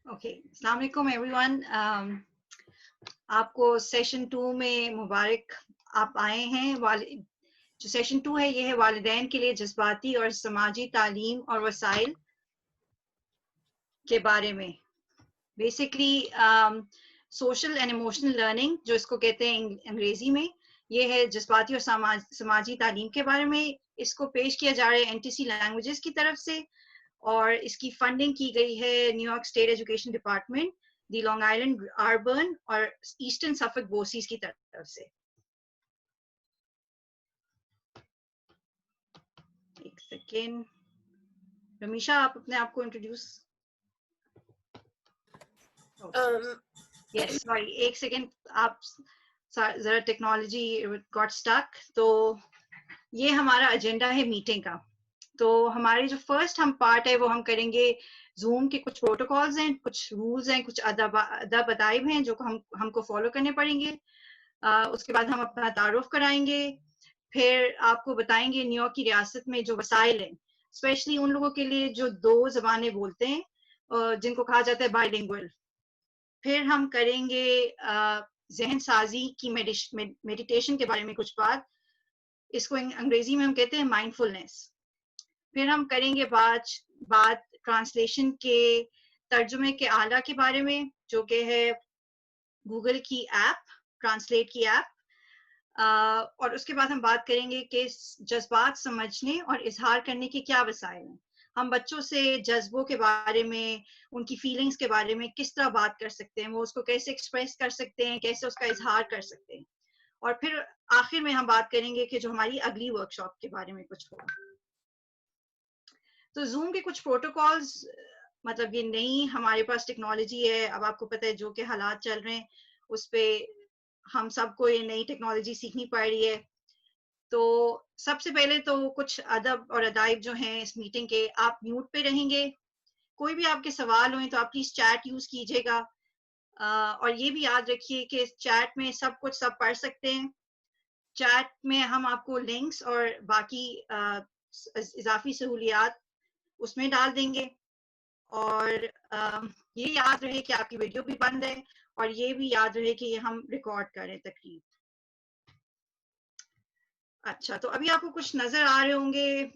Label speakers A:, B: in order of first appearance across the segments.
A: Okay, अस्सलाम वालेकुम everyone. आपको सेशन 2 में मुबारक, आप आए हैं। जो सेशन 2 है ये है वालिदैन के लिए जज्बाती और समाजी तालीम और वसाइल के बारे में। Basically social and emotional learning, जो इसको कहते हैं अंग्रेजी में, ये है जज्बाती और समाजी तालीम के बारे में। इसको पेश किया जा रहा है एनटीसी लैंग्वेजेस की तरफ से और इसकी फंडिंग की गई है न्यूयॉर्क स्टेट एजुकेशन डिपार्टमेंट, दी लॉन्ग आइलैंड अर्बन और ईस्टर्न सफक बोसीज की तरफ से। एक सेकेंड, रमीशा आप अपने आप को इंट्रोड्यूस। यस सॉरी, एक सेकेंड, आप जरा टेक्नोलॉजी गॉट स्टक। तो ये हमारा एजेंडा है मीटिंग का। तो हमारे जो फर्स्ट हम पार्ट है वो हम करेंगे जूम के कुछ प्रोटोकॉल्स हैं, कुछ रूल्स हैं, कुछ अदब अदाइब हैं जो हमको फॉलो करने पड़ेंगे। उसके बाद हम अपना तारुफ कराएंगे, फिर आपको बताएंगे न्यूयॉर्क की रियासत में जो वसाइल हैं, स्पेशली उन लोगों के लिए जो 2 जबानें बोलते हैं, जिनको कहा जाता है बाइलिंगुअल। फिर हम करेंगे जहन साजी की मेडिटेशन के बारे में कुछ बात, इसको अंग्रेजी में हम कहते हैं माइंडफुलनेस। फिर हम करेंगे बात ट्रांसलेशन के तर्जुमे के आला के बारे में, जो कि है गूगल की ऐप, ट्रांसलेट की ऐप। और उसके बाद हम बात करेंगे कि जज्बात समझने और इजहार करने के क्या वसाइल हैं। हम बच्चों से जज्बों के बारे में, उनकी फीलिंग्स के बारे में किस तरह बात कर सकते हैं, वो उसको कैसे एक्सप्रेस कर सकते हैं, कैसे उसका इजहार कर सकते हैं। और फिर आखिर में हम बात करेंगे कि जो हमारी अगली वर्कशॉप के बारे में कुछ होगा। तो जूम के कुछ प्रोटोकॉल्स, मतलब ये नई हमारे पास टेक्नोलॉजी है। अब आपको पता है जो के हालात चल रहे हैं उस पे हम सबको ये नई टेक्नोलॉजी सीखनी पड़ रही है। तो सबसे पहले तो कुछ अदब और अदाइब जो हैं इस मीटिंग के, आप म्यूट पे रहेंगे। कोई भी आपके सवाल हो तो आप प्लीज चैट यूज कीजिएगा। और ये भी याद रखिए कि चैट में सब कुछ सब पढ़ सकते हैं। चैट में हम आपको लिंक्स और बाकी इजाफी सहूलियात उसमें डाल देंगे। और ये याद रहे कि आपकी वीडियो भी बंद है, और ये भी याद रहे कि ये हम रिकॉर्ड करें तकरीब। अच्छा, तो अभी आपको कुछ नजर आ रहे होंगे।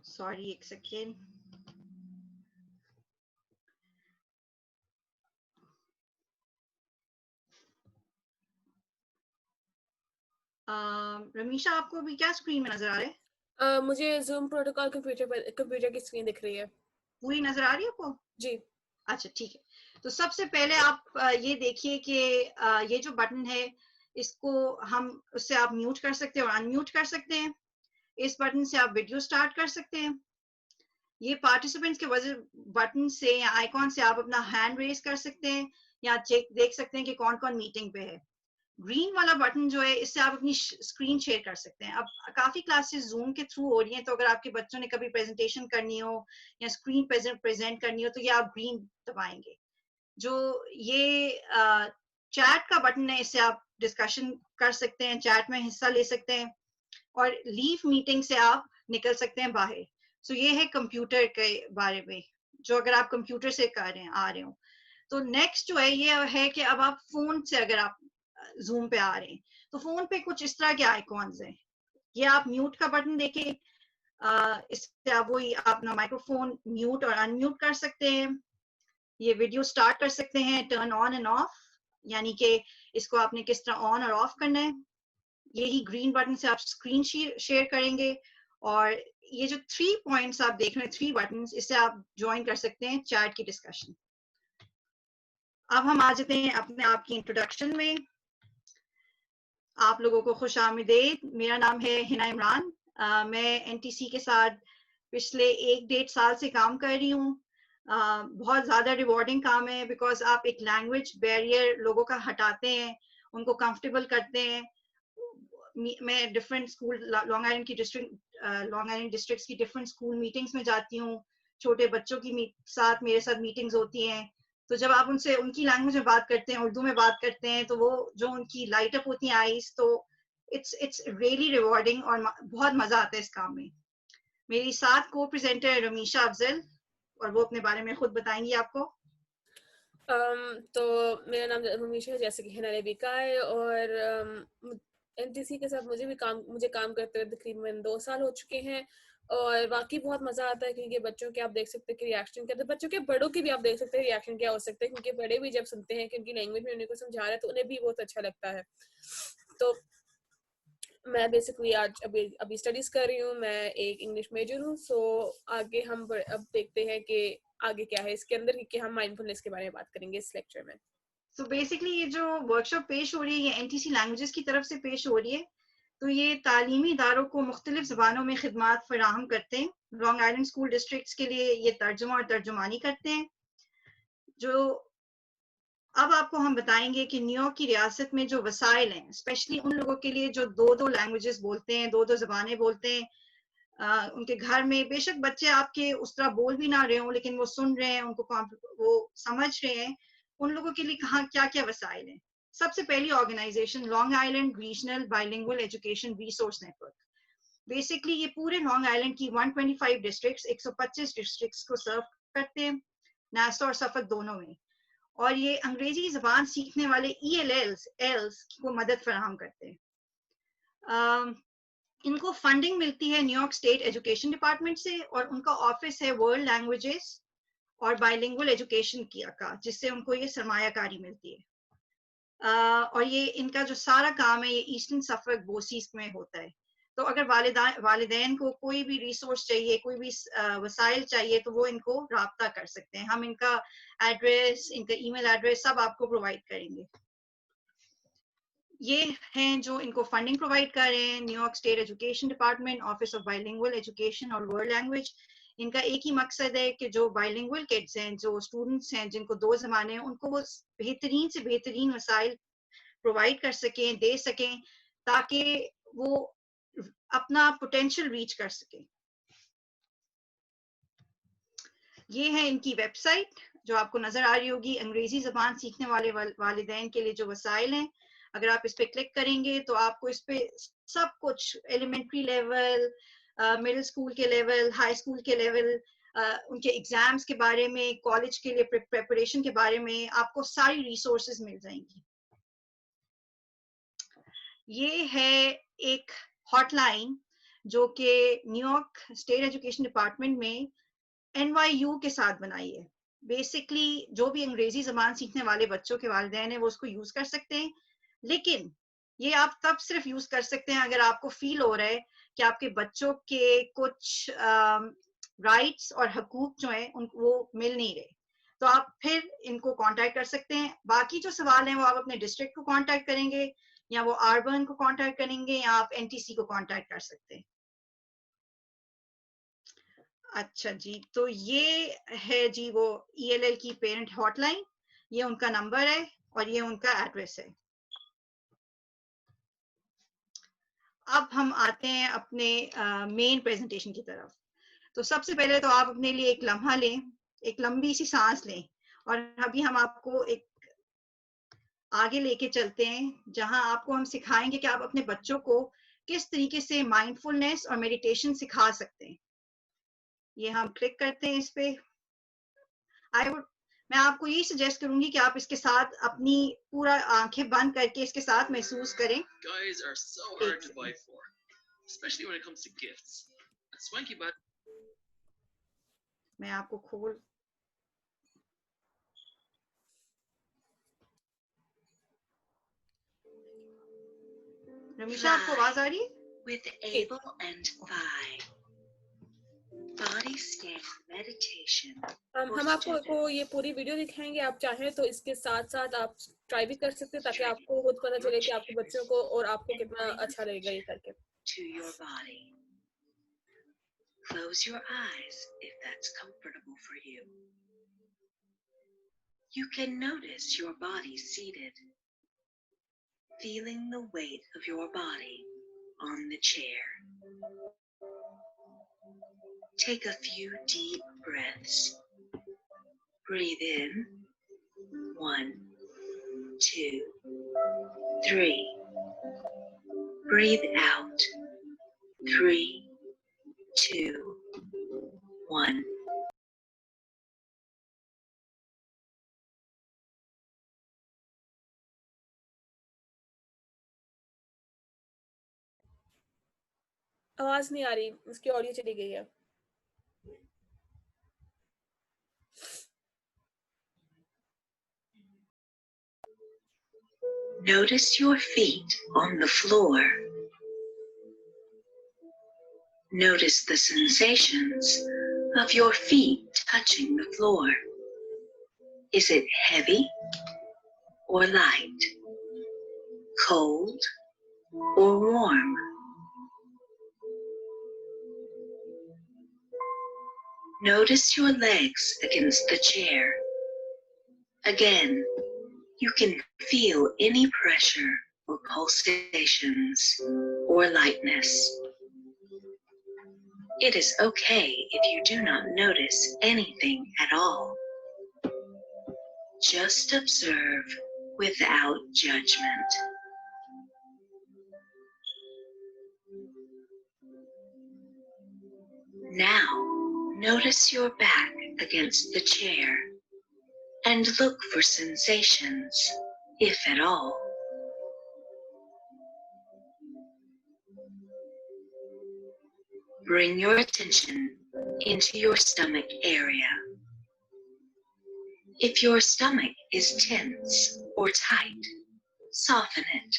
A: सॉरी, एक सेकेंड। रमीशा, आपको भी क्या स्क्रीन में नजर आ रहा है?
B: मुझे जूम प्रोटोकॉल कंप्यूटर की स्क्रीन दिख रही है।
A: पूरी नजर आ रही है आपको?
B: जी।
A: अच्छा, ठीक है। तो सबसे पहले आप ये देखिए कि ये जो बटन है, इसको हम उससे आप म्यूट कर सकते हैं और अनम्यूट कर सकते हैं। इस बटन से आप वीडियो स्टार्ट कर सकते हैं। ये पार्टिसिपेंट्स के बटन से या आइकॉन से आप अपना हैंड रेज कर सकते हैं या चेक देख सकते हैं कि कौन कौन मीटिंग पे है। ग्रीन वाला बटन जो है, इससे आप अपनी स्क्रीन शेयर कर सकते हैं। अब काफी क्लासेस जूम के थ्रू हो रही हैं, तो अगर आपके बच्चों ने कभी प्रेजेंटेशन करनी हो या स्क्रीन प्रेजेंट करनी हो तो ये आप ग्रीन दबाएंगे। जो ये चैट का बटन है, इससे आप डिस्कशन कर सकते हैं, चैट में हिस्सा ले सकते हैं, और लीव मीटिंग से आप निकल सकते हैं बाहर। सो ये है कंप्यूटर के बारे में, जो अगर आप कंप्यूटर से कर रहे हैं, आ रहे हो। तो नेक्स्ट जो है ये है कि अब आप फोन से अगर आप जूम पे आ रहे हैं, तो फोन पे कुछ इस तरह के आइकॉन्स हैं। ये आप म्यूट का बटन देके इससे आप वही अपना माइक्रोफोन म्यूट और अनम्यूट कर सकते हैं। ये वीडियो स्टार्ट कर सकते हैं, टर्न ऑन एंड ऑफ, यानी कि इसको आपने किस तरह ऑन और ऑफ करना है। यही ग्रीन बटन से आप स्क्रीन शेयर करेंगे। और ये जो 3 पॉइंट्स आप देख रहे हैं, 3 बटन्स, इससे आप ज्वाइन कर सकते हैं चैट की डिस्कशन। अब हम आ जाते हैं अपने आप की इंट्रोडक्शन में। आप लोगों को खुश आमदीद। मेरा नाम है हिना इमरान। मैं एनटीसी के साथ पिछले 1-1.5 साल से काम कर रही हूँ। बहुत ज़्यादा रिवॉर्डिंग काम है, बिकॉज आप एक लैंग्वेज बैरियर लोगों का हटाते हैं, उनको कंफर्टेबल करते हैं। मैं different school, long island districts की डिफरेंट स्कूल मीटिंग्स में जाती हूँ। छोटे बच्चों की साथ मेरे साथ मीटिंग्स होती हैं। तो जब आप उनसे उनकी लैंग्वेज में बात करते हैं, उर्दू में बात करते हैं, तो वो जो उनकी लाइट अप होती हैं आईज, तो इट्स रियली रिवॉर्डिंग और बहुत मजा आता है इस काम में। मेरी साथ को प्रेजेंटर रमीशा अफजल, और वो अपने बारे में खुद बताएंगी आपको।
B: तो मेरा नाम रमीशा है, जैसे कि हिना ने भी कहा है, और एनटीसी के साथ मुझे काम करते हुए तकरीबन 2 साल हो चुके हैं, और वाकई बहुत मजा आता है, क्योंकि बच्चों के आप देख सकते हैं कि रिएक्शन क्या, तो बच्चों के बड़ों के भी आप देख सकते हैं रिएक्शन क्या हो सकते हैं, क्योंकि बड़े भी जब सुनते हैं कि उनकी लैंग्वेज में उन्हें को समझा रहे हैं तो उन्हें भी बहुत अच्छा लगता है। तो मैं बेसिकली आज अभी स्टडीज कर रही हूँ, मैं एक इंग्लिश मेजर हूँ। सो आगे अब देखते हैं कि आगे क्या है इसके अंदर, क्योंकि हम माइंडफुलनेस के बारे में बात करेंगे इस लेक्चर में।
A: सो बेसिकली ये जो वर्कशॉप पेश हो रही है, ये एनटीसी लैंग्वेजेस की तरफ से पेश हो रही है। तो ये तालीमी इदारों को मुख्तलिफ ज़बानों में खिदमात फराहम करते हैं। लॉन्ग आइलैंड स्कूल डिस्ट्रिक्ट्स के लिए ये तर्जुमा और तर्जुमानी करते हैं। जो अब आपको हम बताएंगे कि न्यूयॉर्क की रियासत में जो वसाइल हैं, स्पेशली उन लोगों के लिए जो दो लैंग्वेजेस बोलते हैं, दो ज़बानें बोलते हैं, उनके घर में बेशक बच्चे आपके उस तरह बोल भी ना रहे हों, लेकिन वो सुन रहे हैं, वो समझ रहे हैं, उन लोगों के लिए कहाँ क्या क्या वसाइल हैं। सबसे पहली organization Long Island Regional Bilingual Education Resource Network. Basically ये पूरे लॉन्ग आइलैंड की 125 डिस्ट्रिक्ट्स, 125 डिस्ट्रिक्ट्स को सर्व करते हैं, नासा और सफक दोनों में। और ये अंग्रेजी जबान सीखने वाले ELLs को मदद फराहम करते हैं। इनको फंडिंग मिलती है न्यूयॉर्क स्टेट एजुकेशन डिपार्टमेंट से, और उनका ऑफिस है वर्ल्ड लैंग्वेजेस और बाइलिंगुअल एजुकेशन का, जिससे उनको ये सरमायाकारी मिलती है। और ये इनका जो सारा काम है ये ईस्टर्न सफक बोसीस में होता है। तो अगर वालिदैन को कोई भी रिसोर्स चाहिए, कोई भी वसाइल चाहिए, तो वो इनको राब्ता कर सकते हैं। हम इनका एड्रेस, इनका ईमेल एड्रेस सब आपको प्रोवाइड करेंगे। ये हैं जो इनको फंडिंग प्रोवाइड कर रहे हैं, New York state education department, office of bilingual education और वर्ल्ड लैंग्वेज। इनका एक ही मकसद है कि जो बाइलिंगुअल किड्स हैं, जो स्टूडेंट्स हैं जिनको दो जबाने हैं, उनको वो बेहतरीन से बेहतरीन वसाइल प्रोवाइड कर सकें, दे सकें, ताकि वो अपना पोटेंशियल रीच कर सकें। ये है इनकी वेबसाइट जो आपको नजर आ रही होगी। अंग्रेजी जबान सीखने वाले वालिदैन के लिए जो वसाइल हैं, अगर आप इस पे क्लिक करेंगे तो आपको इस पे सब कुछ एलिमेंट्री लेवल, मिडिल स्कूल के लेवल, हाई स्कूल के लेवल, उनके एग्जाम्स के बारे में, कॉलेज के लिए प्रिपरेशन के बारे में आपको सारी रिसोर्सेज मिल जाएंगी। ये है एक हॉटलाइन जो कि न्यूयॉर्क स्टेट एजुकेशन डिपार्टमेंट में NYU के साथ बनाई है। बेसिकली जो भी अंग्रेजी जबान सीखने वाले बच्चों के वालिदैन हैं वो उसको यूज कर सकते हैं, लेकिन ये आप तब सिर्फ यूज कर सकते हैं अगर आपको फील हो रहा है कि आपके बच्चों के कुछ राइट्स और हकूक जो हैं उनको वो मिल नहीं रहे, तो आप फिर इनको कांटेक्ट कर सकते हैं। बाकी जो सवाल हैं वो आप अपने डिस्ट्रिक्ट को कांटेक्ट करेंगे, या वो अर्बन को कांटेक्ट करेंगे, या आप NTC को कांटेक्ट कर सकते हैं। अच्छा जी, तो ये है जी वो ELL की पेरेंट हॉटलाइन, ये उनका नंबर है और ये उनका एड्रेस है। अब हम आते हैं अपने मेन प्रेजेंटेशन की तरफ। तो सबसे पहले तो आप अपने लिए एक लम्हा लें, एक लंबी सी सांस लें, और अभी हम आपको एक आगे लेके चलते हैं जहां आपको हम सिखाएंगे कि आप अपने बच्चों को किस तरीके से माइंडफुलनेस और मेडिटेशन सिखा सकते हैं। ये हम क्लिक करते हैं इस पे। मैं आपको यही सजेस्ट करूंगी कि आप इसके साथ अपनी पूरा आंखें बंद करके इसके साथ महसूस करें। Guys are so hard to buy for, especially when it comes to gifts. Swanky but मैं आपको खोल रमीशा, आपको आवाज आ रही है?
C: With Abel and Phi. Body scan meditation.
B: हम आपको ये पूरी वीडियो दिखाएंगे, आप चाहें तो इसके साथ साथ आप ट्राई भी कर सकते हैं, ताकि आपको खुद पता चले कि आपके बच्चों को और आपको कितना अच्छा लगेगा ये करके।
C: To your body. Close your eyes if that's comfortable for you. You can notice your body seated, feeling the weight of your body on the chair. Take a few deep breaths. Breathe in. 1, 2, 3. Breathe out. 3, 2, 1.
B: आवाज नहीं आ रही, उसकी audio चली गई है।
C: Notice your feet on the floor. Notice the sensations of your feet touching the floor. Is it heavy or light? Cold or warm? Notice your legs against the chair. Again, you can feel any pressure or pulsations or lightness. It is okay if you do not notice anything at all. Just observe without judgment. Now, notice your back against the chair and look for sensations, if at all. Bring your attention into your stomach area. If your stomach is tense or tight, soften it.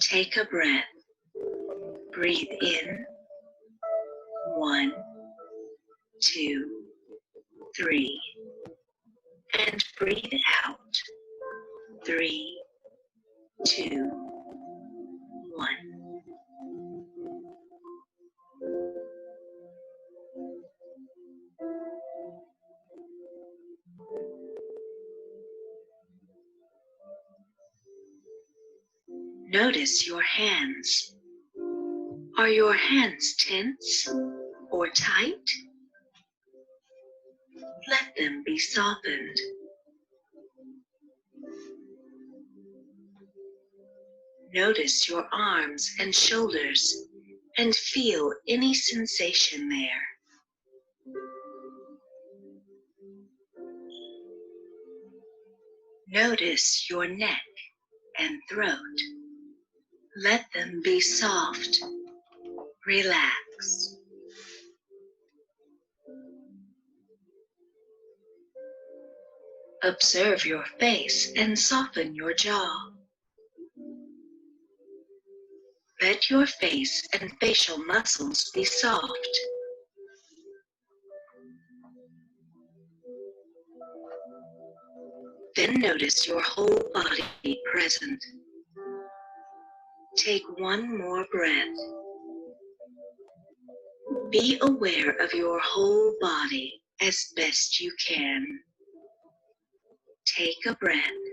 C: Take a breath. Breathe in. 1, 2, 3. And breathe out. 3, 2, 1. Notice your hands. Are your hands tense or tight? Let them be softened. Notice your arms and shoulders and feel any sensation there. Notice your neck and throat. Let them be soft. Relax. Observe your face and soften your jaw. Let your face and facial muscles be soft. Then notice your whole body present. Take one more breath. Be aware of your whole body as best you can. Take a breath.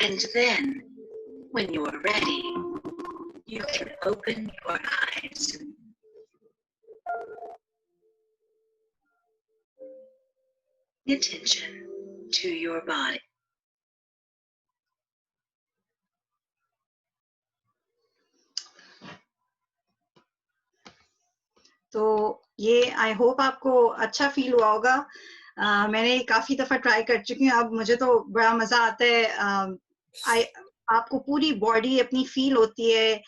C: And then, when you're ready, you can open your eyes. Pay attention to your body.
A: तो ये I hope आपको अच्छा feel हुआ होगा। मैंने काफी दफा try कर चुकी हूँ, अब मुझे तो बड़ा मजा आता है। आपको पूरी बॉडी अपनी फील होती है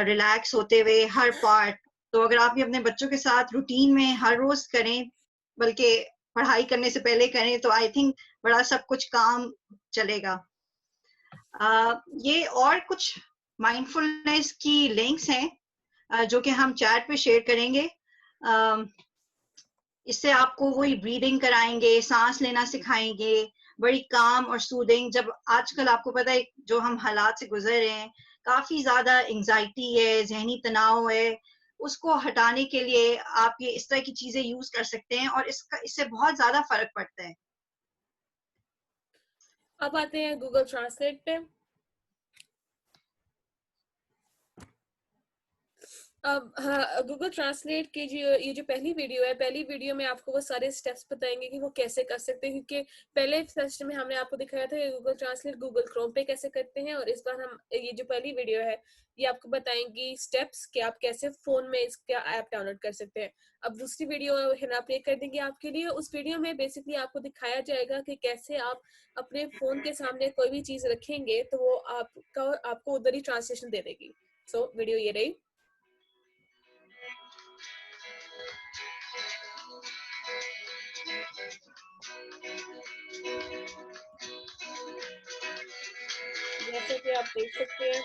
A: रिलैक्स होते हुए हर पार्ट। तो अगर आप भी अपने बच्चों के साथ रूटीन में हर रोज करें, बल्कि पढ़ाई करने से पहले करें, तो आई थिंक बड़ा सब कुछ काम चलेगा। ये और कुछ माइंडफुलनेस की लिंक्स हैं जो कि हम चैट पे शेयर करेंगे। इससे आपको वही ब्रीदिंग कराएंगे, सांस लेना सिखाएंगे, बड़ी काम और सूदिंग। जब आजकल आपको पता है जो हम हालात से गुजर रहे हैं, काफी ज्यादा एंजाइटी है, जहनी तनाव है, उसको हटाने के लिए आप ये इस तरह की चीजें यूज कर सकते हैं और इससे बहुत ज्यादा फर्क पड़ता है।
B: अब आते हैं गूगल ट्रांसलेट पे। अब हाँ, गूगल ट्रांसलेट की जो ये जो पहली वीडियो है, पहली वीडियो में आपको वो सारे स्टेप्स बताएंगे कि वो कैसे कर सकते हैं, क्योंकि पहले सेशन में हमने आपको दिखाया था कि गूगल ट्रांसलेट गूगल क्रोम पे कैसे करते हैं, और इस बार हम ये जो पहली वीडियो है ये आपको बताएंगी स्टेप्स कि आप कैसे फोन में इसका ऐप डाउनलोड कर सकते हैं। अब दूसरी वीडियो हिना प्ले कर देंगे आपके लिए। उस वीडियो में बेसिकली आपको दिखाया जाएगा कि कैसे आप अपने फोन के सामने कोई भी चीज रखेंगे तो वो आपको उधर ही ट्रांसलेशन दे देगी। सो वीडियो ये रही। जैसे कि आप देख सकते हैं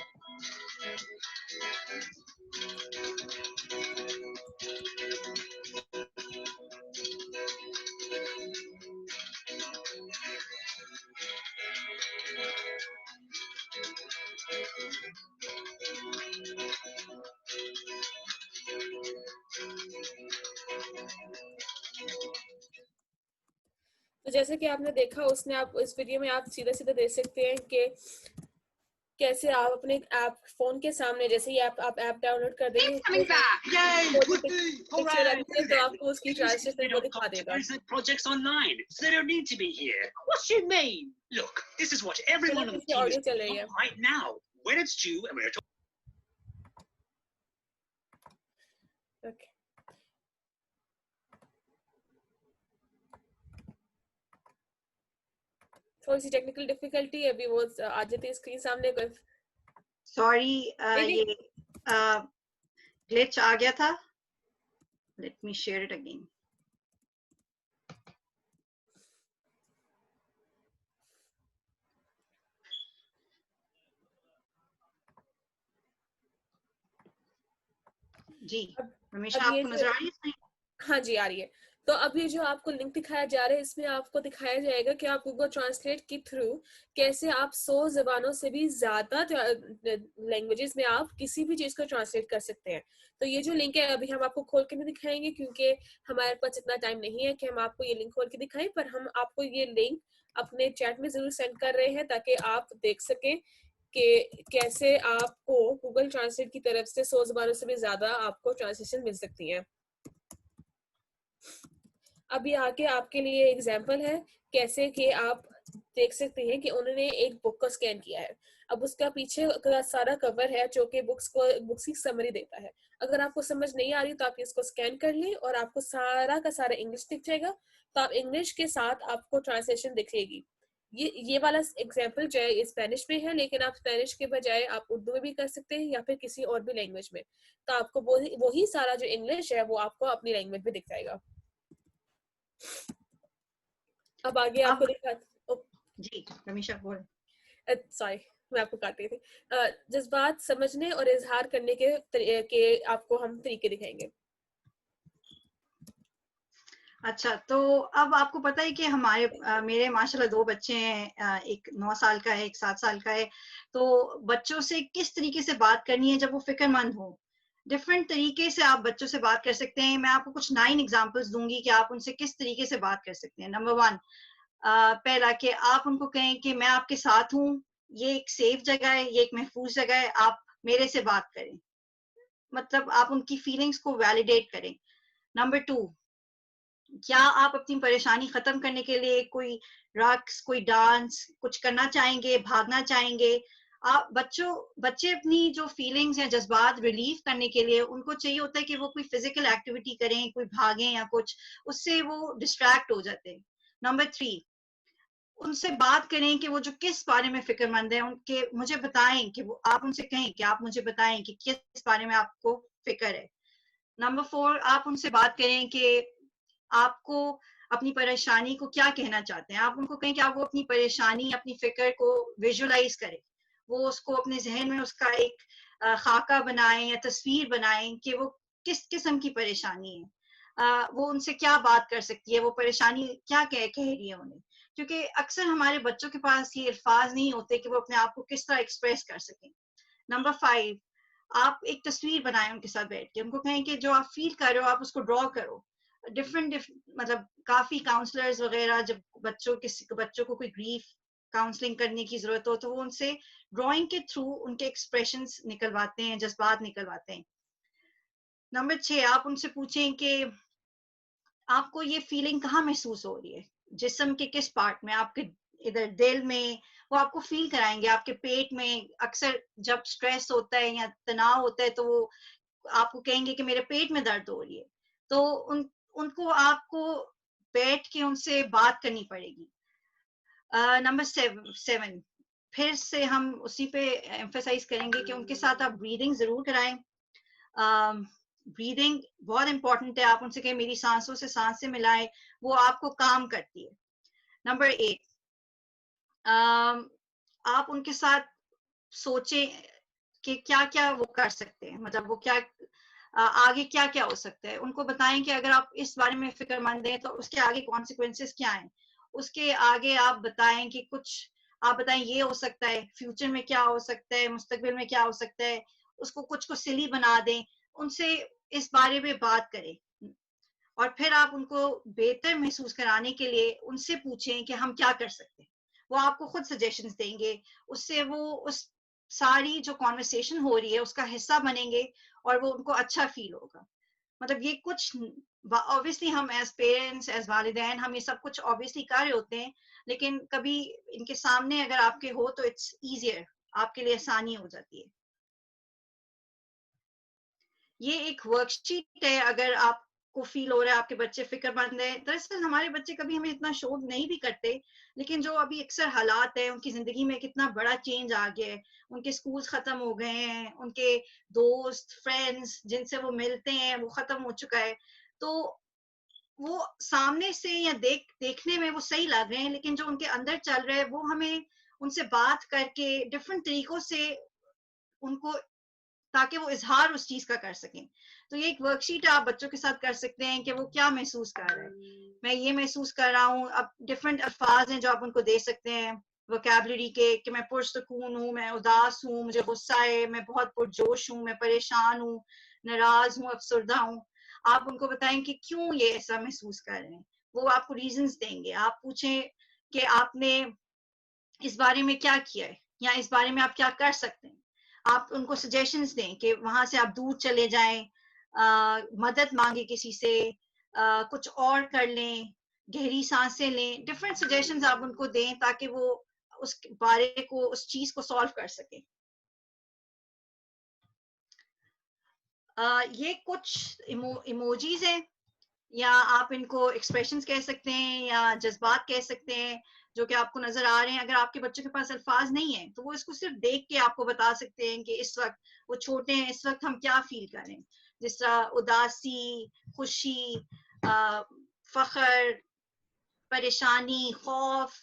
B: तो जैसे कि आपने देखा उसने आप इस वीडियो में आप सीधे सीधे देख सकते हैं कि कैसे आप अपने ऐप फोन के सामने जैसे ही आप ऐप डाउनलोड कर देंगे
D: Coming back! Yay!
B: कोई भी
D: Whoopee!
B: Picture
D: Hooray!
B: रखेंगे तो आपको उसकी ट्रांसलेशन वो दिखा
E: to
B: देगा।
E: present projects online, so they don't need to be here. What do you mean? Look, this is what everyone on the
B: इसकी
E: team
B: ऑडियो
E: is
B: चल रही
E: doing
B: है।
E: right now. When it's due and we're talking.
B: Okay. थोड़ी सी technical difficulty अभी वो आ जाती है screen सामने पर।
A: सॉरी
B: नहीं,
A: ये ग्लिच आ गया था। Let me share it again. जी हमेशा
B: अब ये
A: आपको नजर आ रही है?
B: हाँ जी आ रही है। तो अब ये जो आपको लिंक दिखाया जा रहा है इसमें आपको दिखाया जाएगा कि आप गूगल ट्रांसलेट के थ्रू कैसे आप 100 जबानों से भी ज्यादा लैंग्वेजेस में आप किसी भी चीज को ट्रांसलेट कर सकते हैं। तो ये जो लिंक है अभी हम आपको खोल के नहीं दिखाएंगे क्योंकि हमारे पास इतना टाइम नहीं है कि हम आपको ये लिंक खोल के दिखाएं, पर हम आपको ये लिंक अपने चैट में जरूर सेंड कर रहे हैं ताकि आप देख सकें कि कैसे आपको गूगल ट्रांसलेट की तरफ से 100 जबानों से भी ज्यादा आपको ट्रांसलेशन मिल सकती है। अभी आगे आपके लिए एग्जाम्पल है कैसे कि आप देख सकते हैं कि उन्होंने एक बुक को स्कैन किया है। अब उसका पीछे का सारा कवर है जो कि बुक्स की समरी देता है। अगर आपको समझ नहीं आ रही तो आप इसको स्कैन कर लें और आपको सारा का सारा इंग्लिश दिख जाएगा। तो आप इंग्लिश के साथ आपको ट्रांसलेशन दिखेगी। ये वाला एग्जाम्पल जो है स्पेनिश में है, लेकिन आप स्पेनिश के बजाय आप उर्दू में भी कर सकते हैं या फिर किसी और भी लैंग्वेज में। तो आपको वही सारा जो इंग्लिश है वो आपको अपनी लैंग्वेज में दिख जाएगा। अब आगे आपको दिखा
A: जी हमेशा बोल।
B: सॉरी मैं आपको काट रही थी। जज्बात समझने और इजहार करने के आपको हम तरीके दिखाएंगे।
A: अच्छा तो अब आपको पता है कि हमारे मेरे माशाल्लाह 2 बच्चे हैं, एक 9 साल का है, एक 7 साल का है। तो बच्चों से किस तरीके से बात करनी है जब वो फिक्रमंद हो, डिफरेंट तरीके से आप बच्चों से बात कर सकते हैं। मैं आपको कुछ 9 एग्जांपल्स दूंगी कि आप उनसे किस तरीके से बात कर सकते हैं। नंबर 1 पहला कि आप उनको कहें कि मैं आपके साथ हूँ, ये एक सेफ जगह है, ये एक महफूज जगह है, आप मेरे से बात करें। मतलब आप उनकी फीलिंग्स को वैलिडेट करें। नंबर 2 क्या आप अपनी परेशानी खत्म करने के लिए कोई रक्स, कोई डांस कुछ करना चाहेंगे, भागना चाहेंगे? आप बच्चे अपनी जो फीलिंग्स हैं, जज्बात रिलीव करने के लिए उनको चाहिए होता है कि वो कोई फिजिकल एक्टिविटी करें, कोई भागें या कुछ, उससे वो डिस्ट्रैक्ट हो जाते हैं। नंबर 3 उनसे बात करें कि वो जो किस बारे में फिक्रमंद है, उनके मुझे बताएं कि वो आप उनसे कहें कि आप मुझे बताएं कि किस बारे में आपको फिक्र है। नंबर 4 आप उनसे बात करें कि आपको अपनी परेशानी को क्या कहना चाहते हैं। आप उनको कहें कि आप वो अपनी परेशानी, अपनी फिक्र को विजुअलाइज करें, वो उसको अपने जहन में उसका एक खाका बनाएं या तस्वीर बनाएं कि वो किस किस्म की परेशानी है, वो उनसे क्या बात कर सकती है, वो परेशानी क्या कह रही है उन्हें। क्योंकि अक्सर हमारे बच्चों के पास ये अल्फाज नहीं होते कि वो अपने आप को किस तरह एक्सप्रेस कर सकें। नंबर 5 आप एक तस्वीर बनाएं उनके साथ बैठ के, उनको कहें कि जो आप फील कर रहे हो आप उसको ड्रॉ करो। डिफरेंट मतलब काफी काउंसलर्स वगैरह जब बच्चों को कोई ग्रीफ काउंसलिंग करने की जरूरत हो तो वो उनसे ड्राइंग के थ्रू उनके एक्सप्रेशंस निकलवाते हैं, जज्बात निकलवाते हैं। नंबर 6 आप उनसे पूछें कि आपको ये फीलिंग कहाँ महसूस हो रही है, जिस्म के किस पार्ट में, आपके इधर दिल में, वो आपको फील कराएंगे। आपके पेट में अक्सर जब स्ट्रेस होता है या तनाव होता है तो वो आपको कहेंगे कि मेरे पेट में दर्द हो रही है, तो उनको आपको बैठ के उनसे बात करनी पड़ेगी। नंबर 7 फिर से हम उसी पे एम्फेसाइज करेंगे कि उनके साथ आप ब्रीदिंग जरूर कराएं। ब्रीदिंग बहुत इंपॉर्टेंट है। आप उनसे कहें मेरी सांसों से सांसें मिलाएं, वो आपको काम करती है। नंबर 8 आप उनके साथ सोचें कि क्या क्या वो कर सकते हैं, मतलब वो क्या आगे क्या क्या हो सकता है। उनको बताएं कि अगर आप इस बारे में फिक्रमंद हैं तो उसके आगे कॉन्सिक्वेंसेस क्या हैं। उसके आगे आप बताएं कि कुछ आप बताएं ये हो सकता है, फ्यूचर में क्या हो सकता है, मुस्तकबिल में क्या हो सकता है। उसको कुछ को सिली बना दें, उनसे इस बारे में बात करें। और फिर आप उनको बेहतर महसूस कराने के लिए उनसे पूछें कि हम क्या कर सकते हैं। वो आपको खुद सजेशंस देंगे, उससे वो उस सारी जो कॉन्वर्सेशन हो रही है उसका हिस्सा बनेंगे और वो उनको अच्छा फील होगा। मतलब ये कुछ ऑब्वियसली हम एज पेरेंट्स एज वालिदैन हम ये सब कुछ ऑब्वियसली कर रहे होते हैं, लेकिन कभी इनके सामने अगर आपके हो तो इट्स इजियर, आपके लिए आसानी हो जाती है। ये एक वर्कशीट है, अगर आपको फील हो रहा है आपके बच्चे फिक्रमंद है। दरअसल हमारे बच्चे कभी हमें इतना शो नहीं भी करते, लेकिन जो अभी अक्सर हालात है उनकी जिंदगी में कितना बड़ा चेंज आ गया है। उनके स्कूल्स खत्म हो गए हैं, उनके दोस्त फ्रेंड्स जिनसे वो मिलते हैं वो खत्म हो चुका है। तो वो सामने से या देखने में वो सही लग रहे हैं, लेकिन जो उनके अंदर चल रहा है वो हमें उनसे बात करके डिफरेंट तरीकों से उनको, ताकि वो इजहार उस चीज का कर सकें। तो ये एक वर्कशीट आप बच्चों के साथ कर सकते हैं कि वो क्या महसूस कर रहा है। मैं ये महसूस कर रहा हूँ। अब डिफरेंट अल्फाज हैं जो आप उनको दे सकते हैं वोकैबुलरी के, कि मैं पुरसकून हूँ, मैं उदास हूँ, मुझे गुस्सा है, मैं बहुत पुरजोश हूँ, मैं परेशान हूँ, नाराज हूँ, अफसरदा हूँ। आप उनको बताएं कि क्यों ये ऐसा महसूस कर रहे हैं। वो आपको रीजंस देंगे। आप पूछें कि आपने इस बारे में क्या किया है या इस बारे में आप क्या कर सकते हैं। आप उनको सजेशंस दें कि वहां से आप दूर चले जाएं, मदद मांगे किसी से, कुछ और कर लें, गहरी सांसें लें। डिफरेंट सजेशंस आप उनको दें ताकि वो उस बारे को, उस चीज को सॉल्व कर सके। ये कुछ इमोजीज हैं, या आप इनको एक्सप्रेशंस कह सकते हैं या जज्बात कह सकते हैं, जो कि आपको नजर आ रहे हैं। अगर आपके बच्चों के पास अल्फाज नहीं है तो वो इसको सिर्फ देख के आपको बता सकते हैं कि इस वक्त वो छोटे हैं, इस वक्त हम क्या फील कर रहे हैं। जिस तरह उदासी, खुशी, फख्र, परेशानी, खौफ,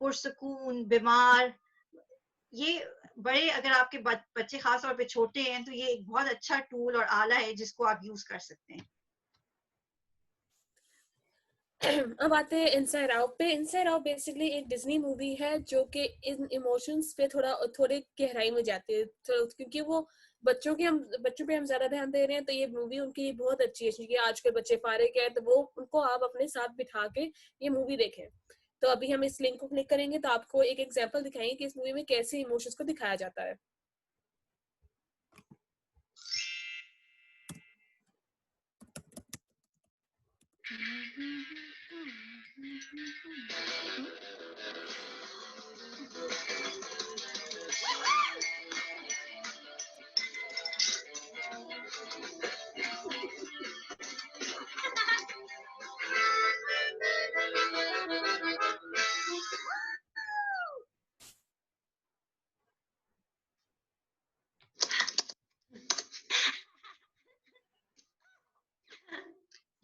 A: पुरसकून, बीमार। ये बड़े, अगर आपके बच्चे खास तौर पे छोटे हैं तो ये एक बहुत अच्छा टूल और आला है जिसको आप यूज कर सकते हैं।
B: अब आते हैं इनसाइड आउट पे। इनसाइड आउट बेसिकली एक डिज्नी मूवी है जो कि इन इमोशंस पे थोड़े गहराई में जाती है, तो क्योंकि वो बच्चों पे हम ज्यादा ध्यान दे रहे हैं, तो ये मूवी उनकी बहुत अच्छी है। क्योंकि आजकल बच्चे फारिग है, तो वो उनको आप अपने साथ बिठा के ये मूवी देखें। तो अभी हम इस लिंक को क्लिक करेंगे तो आपको एक एग्जांपल दिखाएंगे कि इस मूवी में कैसे इमोशंस को दिखाया जाता है।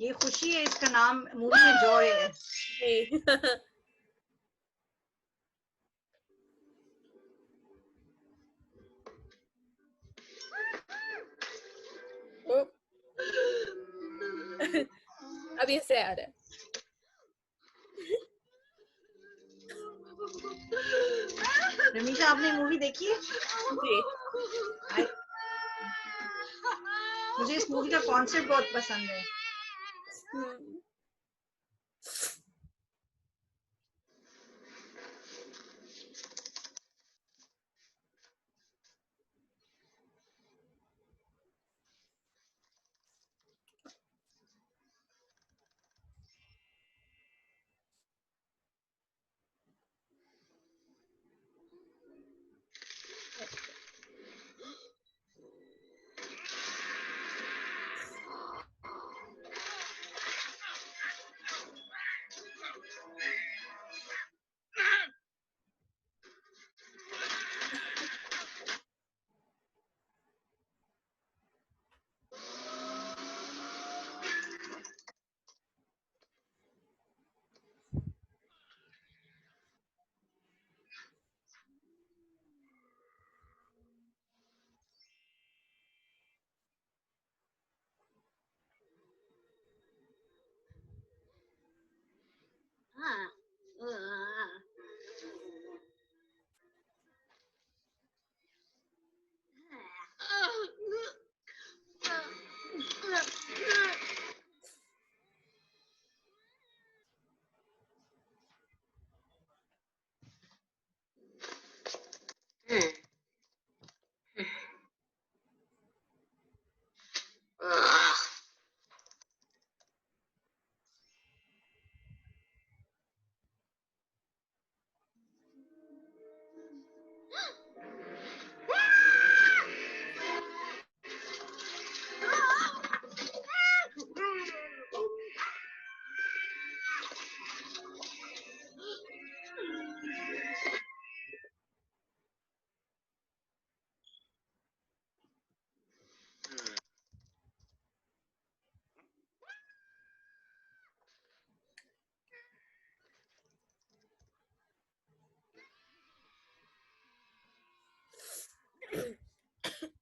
A: ये खुशी है, इसका नाम मूवी में जॉय है।
B: जी। ओ, अब ये सैड है।
A: रमीशा, आपने मूवी देखी है?
B: जी।
A: मुझे इस मूवी का कॉन्सेप्ट बहुत पसंद है।
B: हम्म।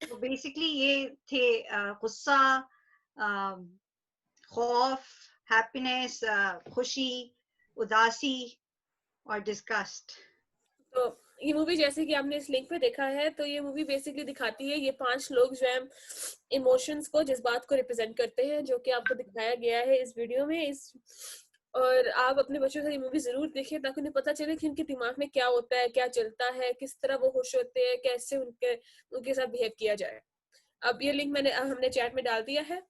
A: तो बेसिकली ये थे गुस्सा, खौफ, हैप्पीनेस, खुशी, उदासी और डिस्गस्ट।
B: तो ये मूवी जैसे कि आपने इस लिंक पे देखा है, तो ये मूवी बेसिकली दिखाती है ये 5 लोग जो है इमोशंस को, जज्बात को रिप्रेजेंट करते हैं, जो कि आपको दिखाया गया है इस वीडियो में। और आप अपने बच्चों से ये मूवी जरूर देखें ताकि उन्हें पता चले कि उनके दिमाग में क्या होता है, क्या चलता है, किस तरह वो खुश होते हैं, कैसे उनके साथ बिहेव किया जाए। अब ये लिंक हमने चैट में डाल दिया है।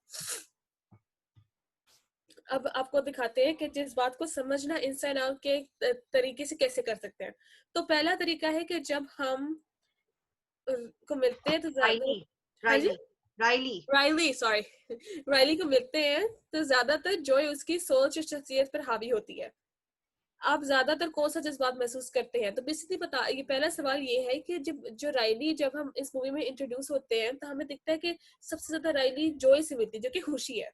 B: अब आपको दिखाते हैं कि जिस बात को समझना इनसाइड आउट के तरीके से कैसे कर सकते हैं। तो पहला तरीका है कि जब हम को मिलते हैं तो राइली को मिलते हैं तो ज्यादातर जॉय उसकी सोच और शख्सियत पर हावी होती है। आप ज्यादातर कौन सा जज्बात महसूस करते हैं? तो बेसिकली ये पहला सवाल ये है कि जब हम इस मूवी में इंट्रोड्यूस होते हैं तो हमें दिखता है कि सबसे ज्यादा राइली जॉय से मिलती है, जो कि खुशी है।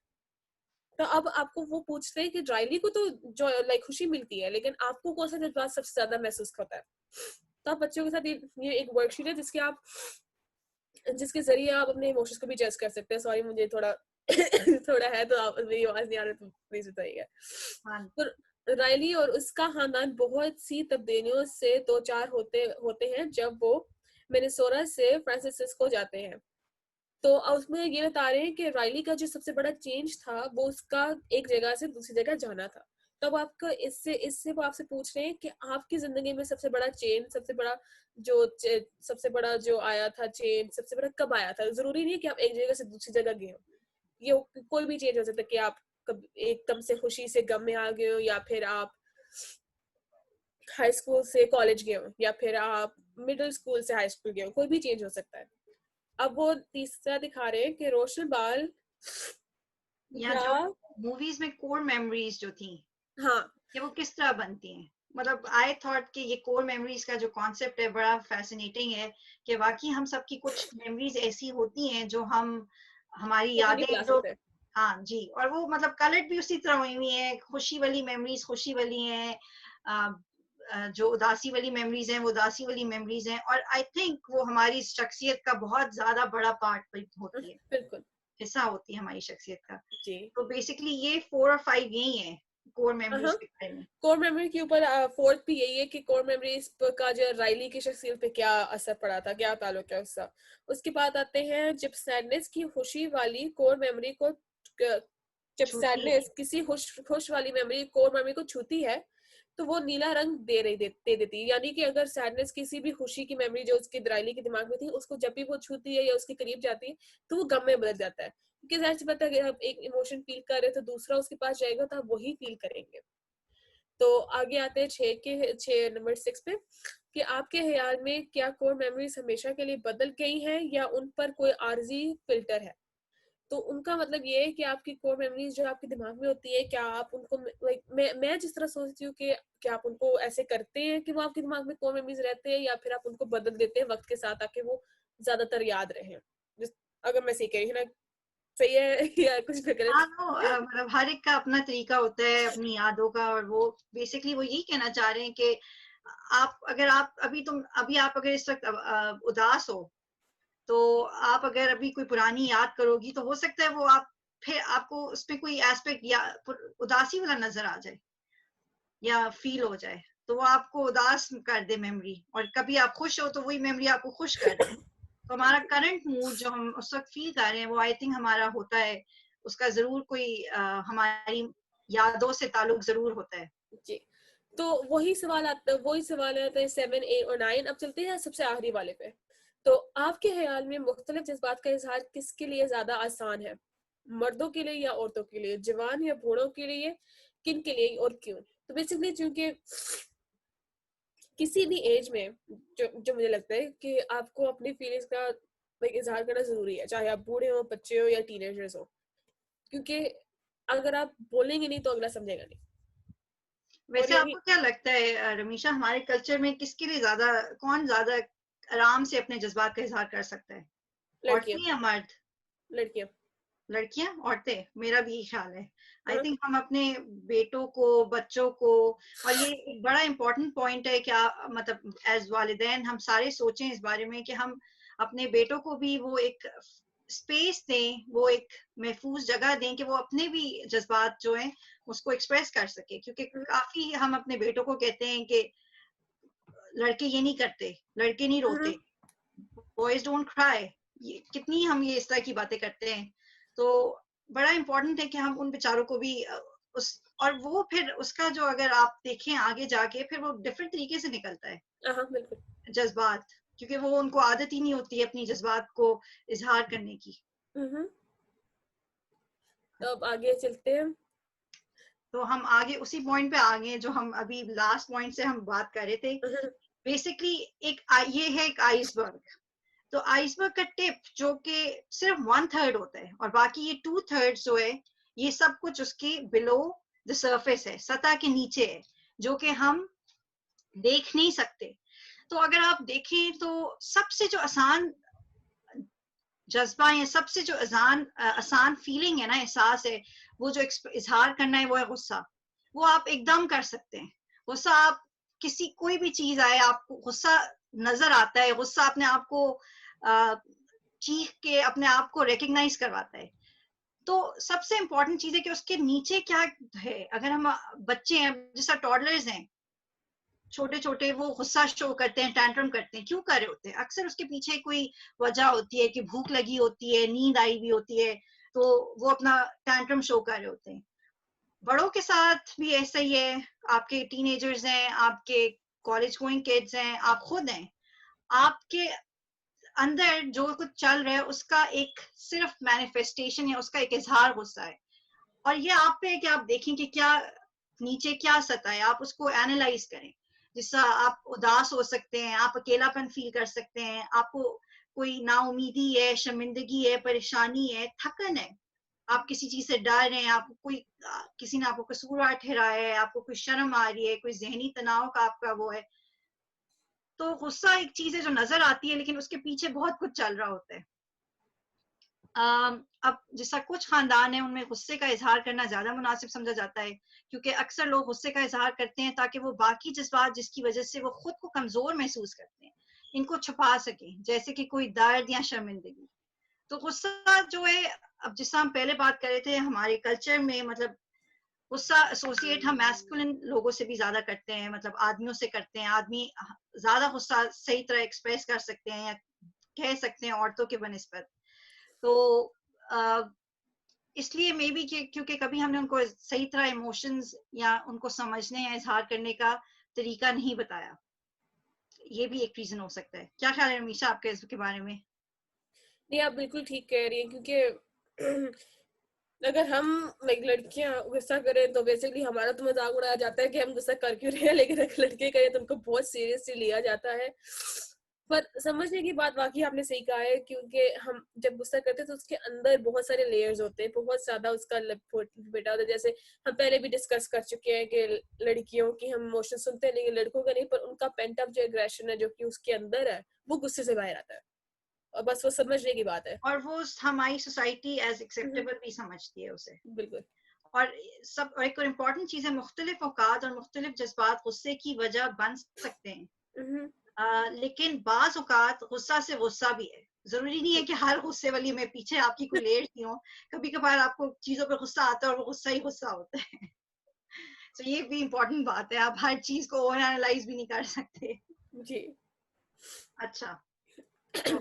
B: तो अब आपको वो पूछते हैं कि राइली को तो जो खुशी मिलती है, लेकिन आपको कौन सा जज्बात सबसे ज्यादा महसूस होता है? तो आप बच्चों के साथ ये एक वर्कशीट है जिसके जरिए आप अपने इमोशंस को भी जज कर सकते हैं। सॉरी, मुझे थोड़ा थोड़ा है तो आप मेरी आवाज नहीं आ रही तो प्लीज बताइएगा। तो राइली और उसका खानदान बहुत सी तब्दीलियों से दो चार होते हैं जब वो मिनेसोटा से फ्रांसिस्को जाते हैं। तो उसमें ये बता रहे हैं कि राइली का जो सबसे बड़ा चेंज था वो उसका एक जगह से दूसरी जगह जाना था। तब आपका इससे वो आपसे पूछ रहे हैं कि आपकी जिंदगी में सबसे बड़ा चेंज, सबसे बड़ा जो आया था चेंज, सबसे बड़ा कब आया था? जरूरी नहीं है कि आप एक जगह से दूसरी जगह गए हो, ये कोई भी चेंज हो सकता है कि आप एकदम से खुशी से गम में आ गए हो, या फिर आप हाई स्कूल से कॉलेज गए हो, या फिर आप मिडिल स्कूल से हाई स्कूल गए हो, कोई भी चेंज हो सकता है। अब वो तीसरा दिखा रहे हैं कि रोशन बाल
A: या मूवीज में कोर मेमोरीज जो थी,
B: हाँ,
A: कि वो किस तरह बनती हैं। मतलब आई थॉट कि ये कोर मेमोरीज का जो कॉन्सेप्ट है बड़ा फैसिनेटिंग है, कि वाकई हम सबकी कुछ मेमोरीज ऐसी होती हैं जो हमारी यादें जो, हाँ जी, और वो मतलब कलर्ड भी उसी तरह हुई है। खुशी वाली मेमोरीज खुशी वाली हैं, जो उदासी वाली मेमोरीज हैं वो उदासी वाली मेमोरीज हैं, और आई थिंक वो हमारी शख्सियत का बहुत ज्यादा बड़ा पार्ट होती है,
B: बिल्कुल
A: हिस्सा होती है हमारी शख्सियत का।
B: जी।
A: तो बेसिकली ये 4 और 5 यही है कोर मेमोरीज के बारे में।
B: कोर मेमोरी के ऊपर फोर्थ भी यही है कि कोर मेमोरीज का जो राइली की शख्सियत पे क्या असर पड़ा था, क्या ताल्लुक है उसका। उसके बाद आते हैं जब सैडनेस की खुशी वाली कोर मेमोरी को जब सैडनेस किसी खुश वाली मेमोरी कोर मेमोरी को छूती है तो वो नीला रंग दे देती है। यानी कि अगर सैडनेस किसी भी खुशी की मेमोरी जो उसकी राइली के दिमाग में थी, उसको जब भी वो छूती है या उसके करीब जाती है तो वो गम में बदल जाता है। क्योंकि जाहिर सी बात है, अगर आप एक इमोशन फील कर रहे हो तो दूसरा उसके पास जाएगा तो आप वही फील करेंगे। तो आगे आते हैं 6 नंबर 6 पे कि आपके ख्याल में क्या कोर मेमोरीज हमेशा के लिए बदल गई हैं या उन पर कोई आर्जी फिल्टर है? तो उनका मतलब ये है कि आपकी कोर मेमोरीज जो आपके दिमाग में होती है, क्या आप उनको मैं जिस तरह सोचती हूँ कि क्या आप उनको ऐसे करते हैं कि वो आपके दिमाग में कोर मेमोरीज रहते हैं, या फिर आप उनको बदल देते हैं वक्त के साथ ताकि वो ज्यादातर याद रहे? अगर मैं सही कह रही हूँ ना, सही है या कुछ गलत?
A: हाँ, मतलब हर एक का अपना तरीका होता है अपनी यादों का, और वो बेसिकली वो यही कहना चाह रहे हैं कि आप अगर इस वक्त उदास हो, तो आप अगर अभी कोई पुरानी याद करोगी तो हो सकता है वो फिर आपको उसमें कोई एस्पेक्ट या उदासी वाला नजर आ जाए, या फील हो जाए, तो वो आपको उदास कर दे मेमोरी, और कभी आप खुश हो तो वही मेमोरी आपको खुश कर दे। तो हमारा करंट मूड जो हम उस वक्त फील कर रहे हैं वो आई थिंक हमारा होता है, उसका जरूर कोई हमारी यादों से ताल्लुक जरूर होता है।
B: जी, तो वही सवाल आता है 7, 8 और 9। अब चलते हैं सबसे आखिरी वाले पे। तो आपके ख्याल में मुख्तलिफ जज्बात का इजहार किसके लिए ज्यादा आसान है, मर्दों के लिए या औरतों के लिए, जवान या बूढ़ों के लिए, किन के लिए और क्यों? तो बेसिकली चूंकि किसी भी एज में जो मुझे लगता है कि आपको अपनी फीलिंग्स का इजहार करना जरूरी है, चाहे आप बूढ़े हो, बच्चे हो या टीनेजर्स हो, क्योंकि अगर आप बोलेंगे नहीं तो अगला समझेगा नहीं। और
A: वैसे
B: यही
A: आपको क्या लगता है रमीशा, हमारे कल्चर में किसके लिए ज्यादा, कौन ज्यादा आराम से अपने जज्बात का इजहार कर सकता है,
B: लड़कियां
A: औरतें या मर्द?
B: लड़कियां
A: लड़कियां, औरतें? मेरा भी यही ख्याल है। आई
B: हाँ,
A: थिंक हम अपने बेटों को, बच्चों को, और ये एक बड़ा इंपॉर्टेंट पॉइंट है क्या, मतलब एज वालिदैन हम सारे सोचें इस बारे में कि हम अपने बेटों को भी वो एक स्पेस दें, वो एक महफूज जगह दें कि वो अपने भी जज्बात जो हैं उसको एक्सप्रेस कर सके, क्योंकि काफी हम अपने बेटों को कहते हैं कि लड़के ये नहीं करते, लड़के नहीं रोते, बॉयज डोंट क्राई, ये कितनी हम ये इस तरह की बातें करते हैं। तो बड़ा इंपॉर्टेंट है कि हम उन बेचारों को भी उस, और वो फिर उसका जो अगर आप देखें आगे जाके फिर वो डिफरेंट तरीके से निकलता है
B: हाँ बिल्कुल।
A: जज्बात, क्योंकि वो उनको आदत ही नहीं होती है अपनी जज्बात को इजहार करने की।
B: तो अब आगे चलते हैं।
A: तो हम आगे उसी पॉइंट पे आ गए जो हम अभी लास्ट पॉइंट से हम बात कर रहे थे। बेसिकली एक ये है एक आइसबर्ग। तो आइसबर्ग का टिप जो कि सिर्फ 1/3 होता है और बाकी ये 2/3 जो है ये सब कुछ उसके बिलो द सरफेस है, सतह के नीचे है, जो कि हम देख नहीं सकते। तो अगर आप देखें तो सबसे जो आसान जज्बा है, सबसे जो आसान फीलिंग है ना, एहसास है, वो जो इजहार करना है वो है गुस्सा। वो आप एकदम कर सकते हैं। गुस्सा आप किसी कोई भी चीज आए, आपको गुस्सा नजर आता है, गुस्सा अपने आप को चीख के अपने आप को रिकग्नाइज करवाता है। तो सबसे इंपॉर्टेंट चीज है कि उसके नीचे क्या है। अगर हम बच्चे हैं, जैसा टॉडलर्स हैं, छोटे छोटे, वो गुस्सा शो करते हैं, टैंट्रम करते हैं, क्यों कर रहे होते हैं? अक्सर उसके पीछे कोई वजह होती है कि भूख लगी होती है, नींद आई भी होती है, तो वो अपना टैंट्रम शो कर रहे होते हैं। बड़ों के साथ भी ऐसा ही है। आपके टीनेजर्स हैं, आपके कॉलेज गोइंग किड्स हैं, आप खुद हैं, आपके अंदर जो कुछ चल रहा है उसका एक सिर्फ मैनिफेस्टेशन है, उसका एक इजहार गुस्सा है। और ये आप पे है कि आप देखें कि क्या नीचे क्या सता है, आप उसको एनालाइज करें। जिससे आप उदास हो सकते हैं, आप अकेलापन फील कर सकते हैं, आपको कोई नाउमीदी है, शर्मिंदगी है, परेशानी है, थकन है, आप किसी चीज से डर रहे हैं, आपको कोई किसी ने आपको कसूरवार ठहराया है, आपको कोई शर्म आ रही है, कोई जहनी तनाव का आपका वो है। तो गुस्सा एक चीज है जो नजर आती है लेकिन उसके पीछे बहुत कुछ चल रहा होता है। अब जैसा कुछ खानदान है उनमें गुस्से का इजहार करना ज्यादा मुनासिब समझा जाता है, क्योंकि अक्सर लोग गुस्से का इजहार करते हैं ताकि वो बाकी जज्बात जिसकी वजह से वो खुद को कमजोर महसूस करते हैं इनको छुपा सकें, जैसे कि कोई दर्द या शर्मिंदगी। तो गुस्सा जो है, अब जैसा हम पहले बात कर रहे थे, हमारे कल्चर में मतलब गुस्सा एसोसिएट हम मैस्कुलिन लोगों से भी ज्यादा करते हैं, मतलब आदमियों से करते हैं। आदमी ज्यादा गुस्सा सही तरह एक्सप्रेस कर सकते हैं या कह सकते हैं औरतों के बनिस्बत। तो इसलिए मे बी क्योंकि कभी हमने उनको सही तरह इमोशंस या उनको समझने या इजहार करने का तरीका नहीं बताया, ये भी एक रीजन हो सकता है। क्या ख्याल है रमीशा आपके इसके बारे में?
B: नहीं, आप बिल्कुल ठीक कह रही हैं, क्योंकि अगर हम लड़कियां गुस्सा करें तो बेसिकली हमारा तो मजाक उड़ाया जाता है कि हम गुस्सा कर क्यों रहे हैं, लेकिन अगर लड़के करें तो उनको बहुत सीरियसली लिया जाता है। पर समझने की बात वाकई आपने सही कहा है, क्योंकि हम जब गुस्सा करते हैं तो उसके अंदर बहुत सारे लेयर्स होते हैं, बहुत ज्यादा उसका बेटा होता है। जैसे हम पहले भी डिस्कस कर चुके हैं कि लड़कियों की हम इमोशन सुनते हैं लेकिन लड़कों का नहीं, पर उनका पेंट अप जो एग्रेशन है जो कि उसके अंदर है वो गुस्से से बाहर आता है, और बस वो समझने की बात है।
A: और वो हमारी सोसाइटी एज एक्सेप्टेबल भी समझती है उसे।
B: बिल्कुल।
A: और सब एक और इम्पोर्टेंट चीज है, मुख्तलिफ औकात और मुख्तलिफ जज्बात गुस्से की वजह बन सकते हैं। लेकिन बाज औकात गुस्सा से गुस्सा भी है। जरूरी नहीं है कि हर गुस्से वाली में पीछे आपकी कोई लेयर थी हो। कभी कभार आपको चीजों पे गुस्सा आता है और वो गुस्सा ही गुस्सा होता है। तो ये भी इम्पोर्टेंट बात है, आप हर चीज को ओवर एनालाइज भी नहीं कर सकते।
B: जी।
A: अच्छा, तो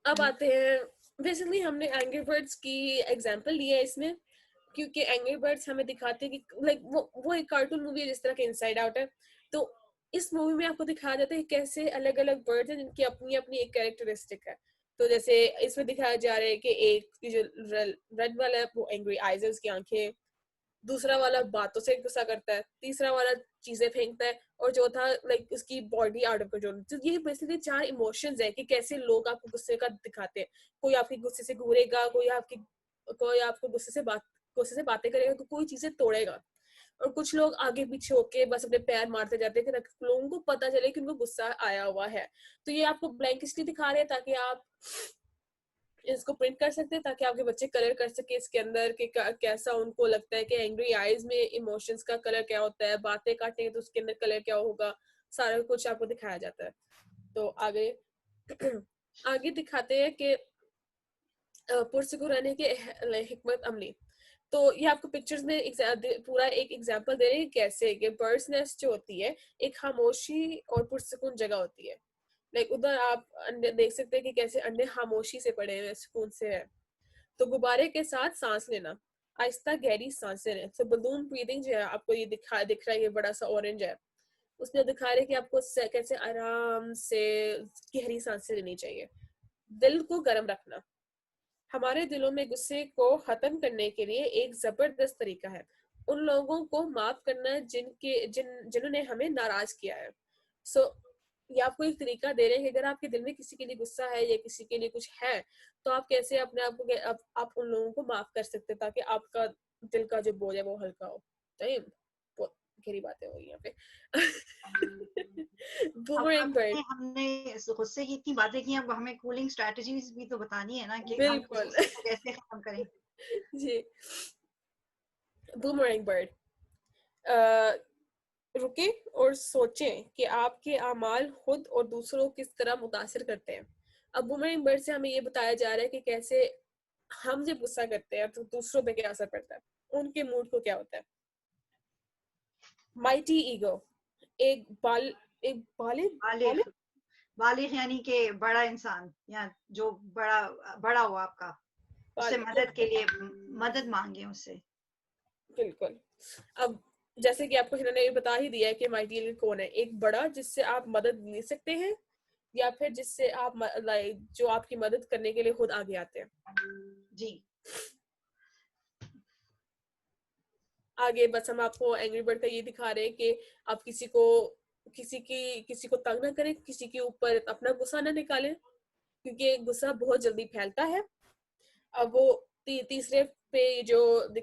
B: अब आते हैं, बेसिकली हमने एंग्री बर्ड्स की एग्जांपल ली है इसमें, क्योंकि एंग्री बर्ड्स हमें दिखाते हैं कि लाइक वो एक कार्टून मूवी है जिस तरह के इनसाइड आउट है। तो इस मूवी में आपको दिखाया जाता है कि कैसे अलग अलग बर्ड्स हैं जिनकी अपनी अपनी एक कैरेक्टरिस्टिक है। तो जैसे इसमें दिखाया जा रहा है कि एक की जो रेड वाला है वो एंग्री आइज है, उसकी आंखें, दूसरा वाला बातों से गुस्सा करता है, तीसरा वाला चीजें फेंकता है, और चौथा लाइक उसकी बॉडी आउट ऑफ कंट्रोल। तो ये बेसिकली 4 इमोशंस है कि कैसे लोग आपको गुस्से का दिखाते हैं। कोई आपके गुस्से से घूरेगा, कोई आपको गुस्से से बातें करेगा, तो कोई चीजें तोड़ेगा, और कुछ लोग आगे पीछे होके बस अपने पैर मारते जाते हैं कि लोगों को पता चले कि उनको गुस्सा आया हुआ है। तो ये आपको ब्लैंक इसलिए दिखा रहे हैं ताकि आप इसको प्रिंट कर सकते हैं, ताकि आपके बच्चे कलर कर सके इसके अंदर कि कैसा उनको लगता है कि एंग्री आईज में इमोशंस का कलर क्या होता है, बातें काटेंगे तो उसके अंदर कलर क्या होगा, सारा कुछ आपको दिखाया जाता है। तो आगे आगे दिखाते हैं कि पुरस्कुर रहने के हिकमत अमली। तो ये आपको पिक्चर्स में पूरा एक एग्जांपल दे रहे हैं कैसे कि बर्ड्स नेस्ट जो होती है एक खामोशी और पुरसुकून जगह होती है। लाइक उधर आप अंडे देख सकते हैं कि कैसे अंडे खामोशी से पड़े हुए सुकून से है। तो गुब्बारे के साथ सांस लेना, आहिस्ता गहरी सांसें लें। तो बलून ब्रीदिंग जो है आपको ये दिख रहा है, ये बड़ा सा ऑरेंज है, उसमें दिखा रहे कि आपको कैसे आराम से गहरी सांसें लेनी चाहिए। दिल को गर्म रखना, हमारे दिलों में गुस्से को खत्म करने के लिए एक जबरदस्त तरीका है उन लोगों को माफ करना जिन्होंने हमें नाराज किया है। सो ये आपको एक तरीका दे रहे हैं कि अगर आपके दिल में किसी के लिए गुस्सा है या किसी के लिए कुछ है, तो आप कैसे अपने आप को आप उन लोगों को माफ कर सकते हैं ताकि आपका दिल का जो बोझ है वो हल्का हो। तो ये बहुत गहरी बातें हो गई यहाँ पे। Boomerang bird.
A: हमने इस गुस्से की इतनी बातें की, अब हमें कूलिंग स्ट्रेटजीज भी तो बतानी है ना कि हम
B: बिल्कुल।
A: गुस्से को कैसे खत्म करें।
B: जी। बूमरैंग बर्ड, रुके और सोचें कि आपके अमाल खुद और दूसरों को किस तरह मुतासिर करते हैं। अब बूमरैंग बर्ड से हमें ये बताया जा रहा है कि कैसे हम जब गुस्सा करते हैं तो दूसरों पे क्या असर पड़ता है, उनके मूड को क्या होता है। माइटी ईगो, एक
A: बालिग बालिग यानी कि बड़ा इंसान, या जो बड़ा बड़ा हो आपका, उससे मदद के लिए मदद मांगे उससे।
B: बिल्कुल। अब जैसे कि आपको हिना ने ये बता ही दिया है कि माइटी ईगल कौन है, एक बड़ा जिससे आप मदद ले सकते हैं या फिर जिससे आप जो आपकी मदद करने के लिए खुद आगे आते हैं।
A: जी।
B: आगे बस हम आपको एंग्री बर्ड का ये दिखा रहे हैं कि आप किसी को तंग ना करें, किसी के ऊपर अपना गुस्सा ना निकालें, क्योंकि गुस्सा बहुत जल्दी फैलता है। अब वो तीसरे पे जो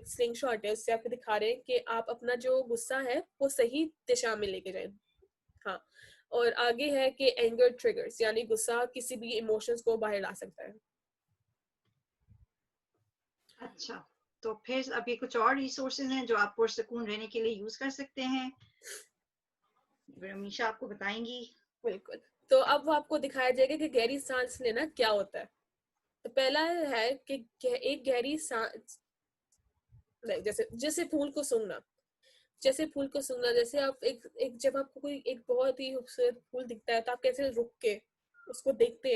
B: स्लिंग शॉट है उससे आपको दिखा रहे हैं कि आप अपना जो गुस्सा है वो सही दिशा में लेके जाएं। हाँ, और आगे है कि एंगर ट्रिगर्स, यानी गुस्सा किसी भी इमोशंस को बाहर ला सकता है।
A: अच्छा, तो फिर अभी कुछ और रिसोर्सेज हैं जो आप पुरसुकून रहने के लिए यूज कर सकते हैं, रमीशा आपको बताएंगी।
B: बिल्कुल। तो अब वो आपको दिखाया जाएगा कि गहरी सांस लेना क्या होता है। तो पहला है कि एक गहरी सांस, जैसे जैसे फूल को सूंघना, जैसे आप एक जब आपको कोई एक बहुत ही खूबसूरत फूल दिखता है तो आप कैसे रुक के उसको देखते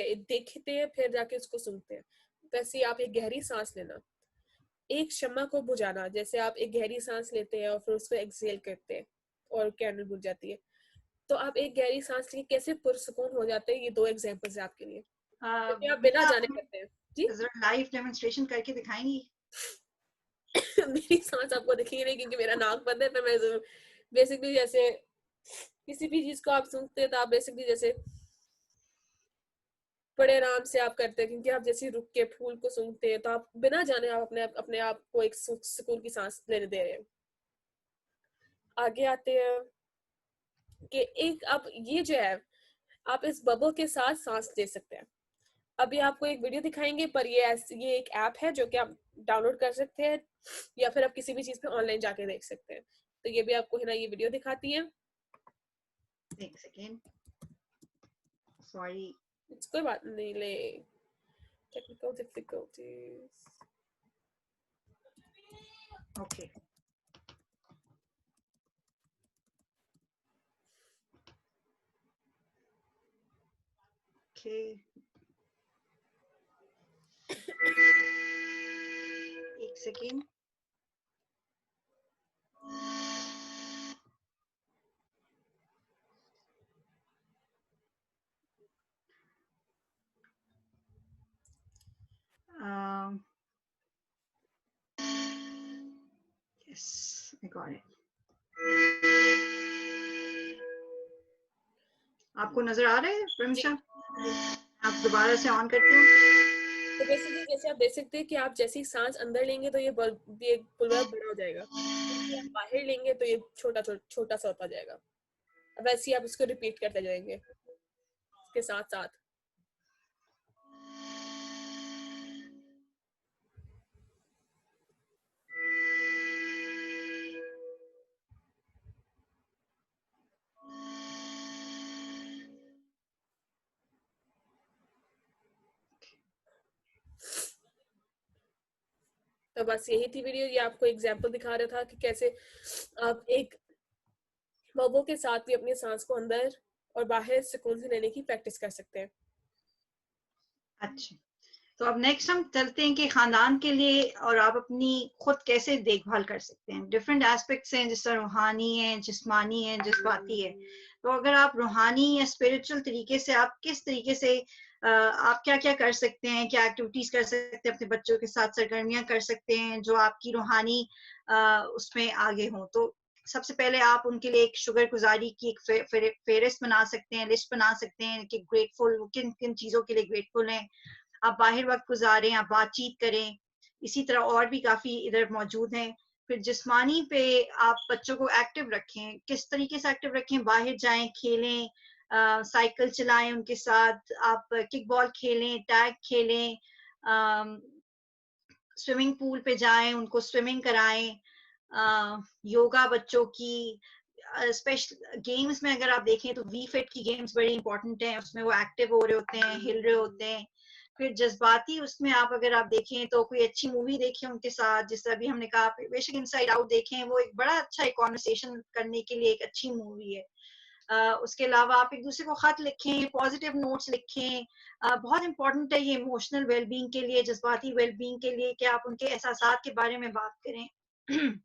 B: हैं फिर जाके उसको सूंघते हैं। वैसे ही आप एक गहरी सांस लेना। एक शम्मा को बुझाना, जैसे आप एक गहरी सांस लेते हैं और फिर उसको एक्सहेल करते हैं और कैंडल बुझ जाती है। तो आप एक गहरी सांस लेके कैसे पुरसुकून हो जाते हैं, ये 2 एग्जांपल्स है आपके लिए, क्योंकि आप बिना जाने करते हैं। जी।
A: जरा लाइव डेमोन्स्ट्रेशन करके दिखाएंगी।
B: मेरी सांस आपको दिखेगी नहीं क्योंकि मेरा नाक बंद है, पर मैं बेसिकली जैसे किसी भी चीज को आप सूंघते हैं तो आप बेसिकली जैसे बड़े आराम से आप करते हैं, क्योंकि आप जैसे रुक के फूल को सूंघते हैं तो आप बिना जाने आप अपने आप को एक सुकून की सांस लेने दे रहे हैं। आगे आते हैं कि एक आप ये जो है आप इस बबल के साथ सांस ले सकते हैं। अभी आपको एक वीडियो दिखाएंगे, पर ये एक ऐप है जो कि आप डाउनलोड कर सकते हैं या फिर आप किसी भी चीज पे ऑनलाइन जाके देख सकते हैं। तो ये भी आपको है ना ये वीडियो दिखाती है।
A: एक सेकेंड, सॉरी।
B: कोई बात नहीं, ले टेक्निकल डिफिकल्टीज।
A: ओके, ओके, एक second. Yes, I got it. आपको नजर आ रहा है प्रमिशा? आप दोबारा से ऑन करते हो?
B: तो बेसिकली जैसे आप देख सकते हैं कि आप जैसी सांस अंदर लेंगे तो ये बुलबुला बड़ा हो जाएगा, जैसे आप बाहर लेंगे तो ये छोटा सा होता जाएगा। वैसे ही आप इसको रिपीट करते जाएंगे इसके साथ साथ। तो बस यही थी वीडियो, ये आपको एग्जांपल दिखा रहा था कि कैसे आप एक बबो के साथ भी अपनी सांस को अंदर और बाहर सुकून से लेने की प्रैक्टिस कर सकते हैं।
A: अच्छा, तो अब नेक्स्ट हम चलते हैं कि खानदान के लिए और आप अपनी खुद कैसे देखभाल कर सकते हैं। डिफरेंट एस्पेक्ट्स हैं, जिस तरह रूहानी है, जिस्मानी है, जज्बाती है। तो अगर आप रूहानी या स्पिरिचुअल तरीके से आप किस तरीके से आप क्या क्या कर सकते हैं, क्या एक्टिविटीज कर सकते हैं, अपने बच्चों के साथ सरगर्मियां कर सकते हैं जो आपकी रूहानी उसमें आगे हों। तो सबसे पहले आप उनके लिए एक शुगर गुजारी की एक फेहरिस्त बना सकते हैं, लिस्ट बना सकते हैं कि ग्रेटफुल किन किन चीजों के लिए ग्रेटफुल हैं। आप बाहर वक्त गुजारें, आप बातचीत करें। इसी तरह और भी काफी इधर मौजूद हैं। फिर जिस्मानी पे आप बच्चों को एक्टिव रखें। किस तरीके से एक्टिव रखें? बाहर जाएं, खेलें, साइकिल चलाएं उनके साथ, आप किक बॉल खेलें, टैग खेलें, स्विमिंग पूल पे जाएं, उनको स्विमिंग कराएं, योगा बच्चों की, स्पेशल गेम्स में अगर आप देखें तो वी फिट की गेम्स बड़ी इंपॉर्टेंट हैं, उसमें वो एक्टिव हो रहे होते हैं, हिल रहे होते हैं। फिर जज्बाती उसमें आप अगर आप देखें तो कोई अच्छी मूवी देखें उनके साथ, जिस तरह भी हमने कहा बेशक इनसाइड आउट देखें, वो एक बड़ा अच्छा एक कॉन्वर्सेशन करने के लिए एक अच्छी मूवी है। उसके अलावा आप एक दूसरे को खत लिखें, पॉजिटिव नोट्स लिखें। बहुत इंपॉर्टेंट है ये इमोशनल वेलबींग के लिए, जज्बाती वेलबींग के लिए, कि आप उनके एहसासात के बारे में बात करें।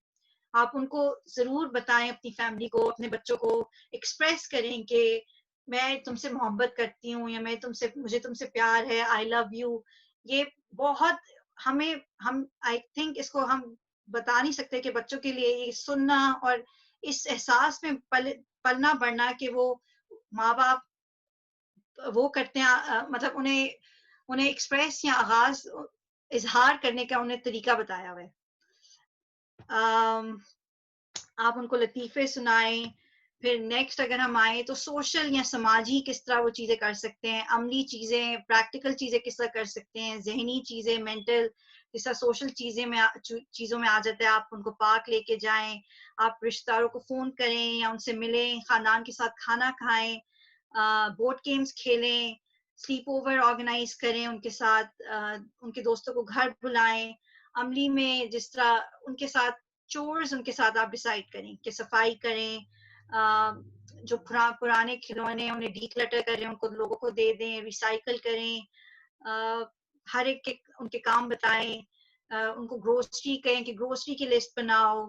A: आप उनको जरूर बताएं, अपनी फैमिली को, अपने बच्चों को एक्सप्रेस करें कि मैं तुमसे मोहब्बत करती हूँ, या मुझे तुमसे प्यार है, आई लव यू। ये बहुत हम आई थिंक इसको हम बता नहीं सकते कि बच्चों के लिए ये सुनना और इस एहसास में पलना बढ़ना कि वो माँ बाप वो करते हैं, मतलब उन्हें एक्सप्रेस या आगाज इजहार करने का उन्हें तरीका बताया हुआ है। आप उनको लतीफे सुनाएं। फिर नेक्स्ट अगर हम आए तो सोशल या समाजी किस तरह वो चीजें कर सकते हैं, अमली चीजें, प्रैक्टिकल चीजें किस तरह कर सकते हैं, जहनी चीजें, मेंटल, जिस तरह सोशल चीजों में आ जाता है, आप उनको पार्क लेके जाएं, आप रिश्तेदारों को फोन करें या उनसे मिलें, खानदान के साथ खाना खाएं, बोर्ड गेम्स खेलें, स्लीप ओवर ऑर्गेनाइज करें उनके साथ, उनके दोस्तों को घर बुलाएं। अमली में जिस तरह उनके साथ चोर्स उनके साथ आप डिसाइड करें कि सफाई करें, जो पुराने खिलौने उन्हें डीक्लटर करें, उनको लोगों को दे दें, रिसाइकल करें, हर एक के उनके काम बताएं, उनको ग्रोसरी कहें कि ग्रोसरी की लिस्ट बनाओ,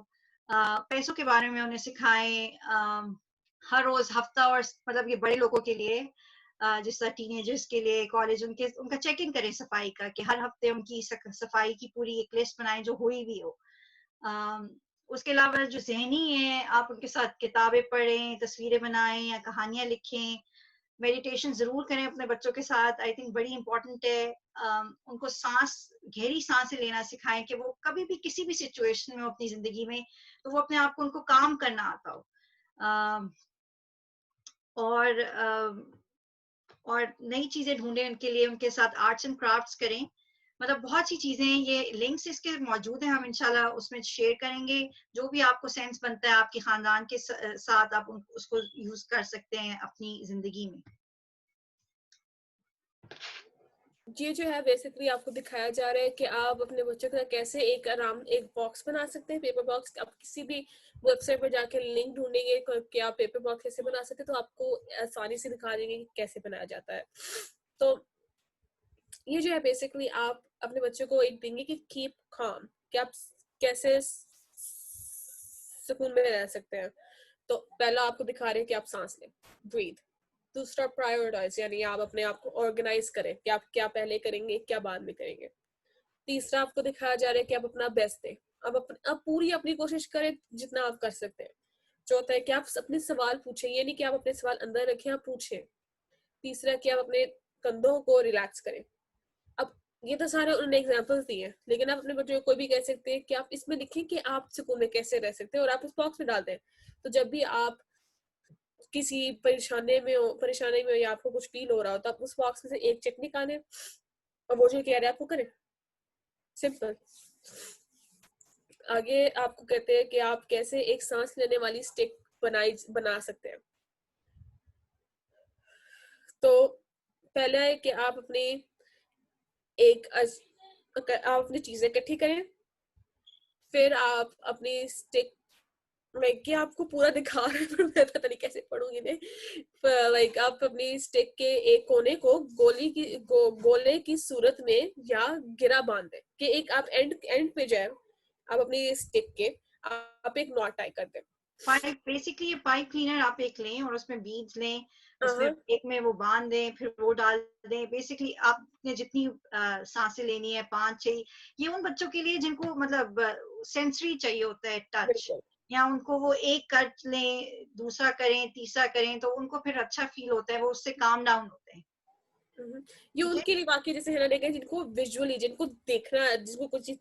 A: पैसों के बारे में उन्हें सिखाएं, हर रोज हफ्ता, और मतलब ये बड़े लोगों के लिए, जिस तरह टीनेजर्स के लिए कॉलेज उनका चेक इन करें सफाई का, कि हर हफ्ते उनकी सफाई की पूरी एक लिस्ट बनाएं जो हुई भी हो। उसके अलावा जो ज़हनी है, आप उनके साथ किताबें पढ़ें, तस्वीरें बनाएं या कहानियां लिखें, मेडिटेशन जरूर करें अपने बच्चों के साथ, आई थिंक बड़ी इंपॉर्टेंट है। उनको गहरी सांसें लेना सिखाएं कि वो कभी भी किसी भी सिचुएशन में अपनी जिंदगी में, तो वो अपने आप को उनको काम करना आता हो। और नई चीजें ढूंढें उनके लिए, उनके साथ आर्ट्स एंड क्राफ्ट्स करें। मतलब बहुत सी चीजें, ये लिंक्स इसके मौजूद हैं, हम इंशाल्लाह उसमें शेयर करेंगे। जो भी आपको सेंस बनता है आपके खानदान के साथ, आप उसको यूज कर सकते हैं अपनी जिंदगी में।
B: ये जो है बेसिकली आपको दिखाया जा रहा है कि आप अपने बच्चों के साथ कैसे एक बॉक्स बना सकते हैं, पेपर बॉक्स। आप किसी भी वेबसाइट पर जाके लिंक ढूंढेंगे कि आप पेपर बॉक्स कैसे बना सकते हैं, तो आपको आसानी से दिखा देंगे कि कैसे बनाया जाता है। तो ये जो है बेसिकली आप अपने बच्चों को एक देंगे कि कीप काम, कि आप कैसे सुकून में रह सकते हैं। तो पहला आपको दिखा रहे हैं कि आप सांस लें, ब्रीथ। दूसरा प्रायोरिटाइज, यानी आप अपने आप को ऑर्गेनाइज करें कि आप क्या पहले करेंगे क्या बाद में करेंगे। तीसरा आपको दिखाया जा रहा है कि आप अपना बेस्ट दें, आप पूरी अपनी कोशिश करें जितना आप कर सकते हैं। चौथा है कि आप अपने सवाल पूछें, ये नहीं कि आप अपने सवाल अंदर रखें, आप पूछें। तीसरा कि आप अपने कंधों को रिलैक्स करें। अब ये तो सारे उन्होंने एग्जांपल्स दिए हैं, लेकिन आप अपने बच्चों को कोई भी कह सकते हैं कि आप इसमें लिखें कि आप सुकून में कैसे रह सकते हैं, और आप इस बॉक्स में डाल दें। तो जब भी आप किसी परेशानी में या आपको कुछ फील हो रहा हो, तो आप उस बॉक्स में से एक चेक निकालें और वो जो कह रहे हैं आपको करें। सिंपल। आगे आपको कहते हैं कि आप कैसे एक सांस लेने वाली स्टिक बना सकते हैं। तो पहला है कि आप अपनी चीजें इकट्ठी करें, फिर आप अपनी स्टिक, लाइक कि आपको पूरा दिखा रहे हैं पर मैं पता नहीं कैसे पढ़ूंगी ने, लाइक आप अपनी स्टिक के एक कोने को गोले की सूरत में या गिरा बांध दें, कि एक आप एंड पे जाए, आप अपनी स्टिक के आप एक नॉट टाई कर दें।
A: पाइप, बेसिकली ये पाइप क्लीनर आप एक लें और उसमें बीड्स लें, उसमें
B: हाँ,
A: एक में वो बांध दें, फिर वो डाल दें। बेसिकली आपने जितनी सांसें लेनी है 5-6, ये उन बच्चों के लिए जिनको मतलब सेंसरी चाहिए होता है, टच,
B: बिल्कुल।
A: या उनको वो एक कर लें, दूसरा करें, तीसरा करें, तो उनको फिर अच्छा फील होता है, वो उससे काम डाउन होते हैं।
B: ये
A: ठीक है,
B: उनके लिए वाकई जैसे है ना, जिनको विजुअली, जिनको देखना है, जिसको कुछ चीज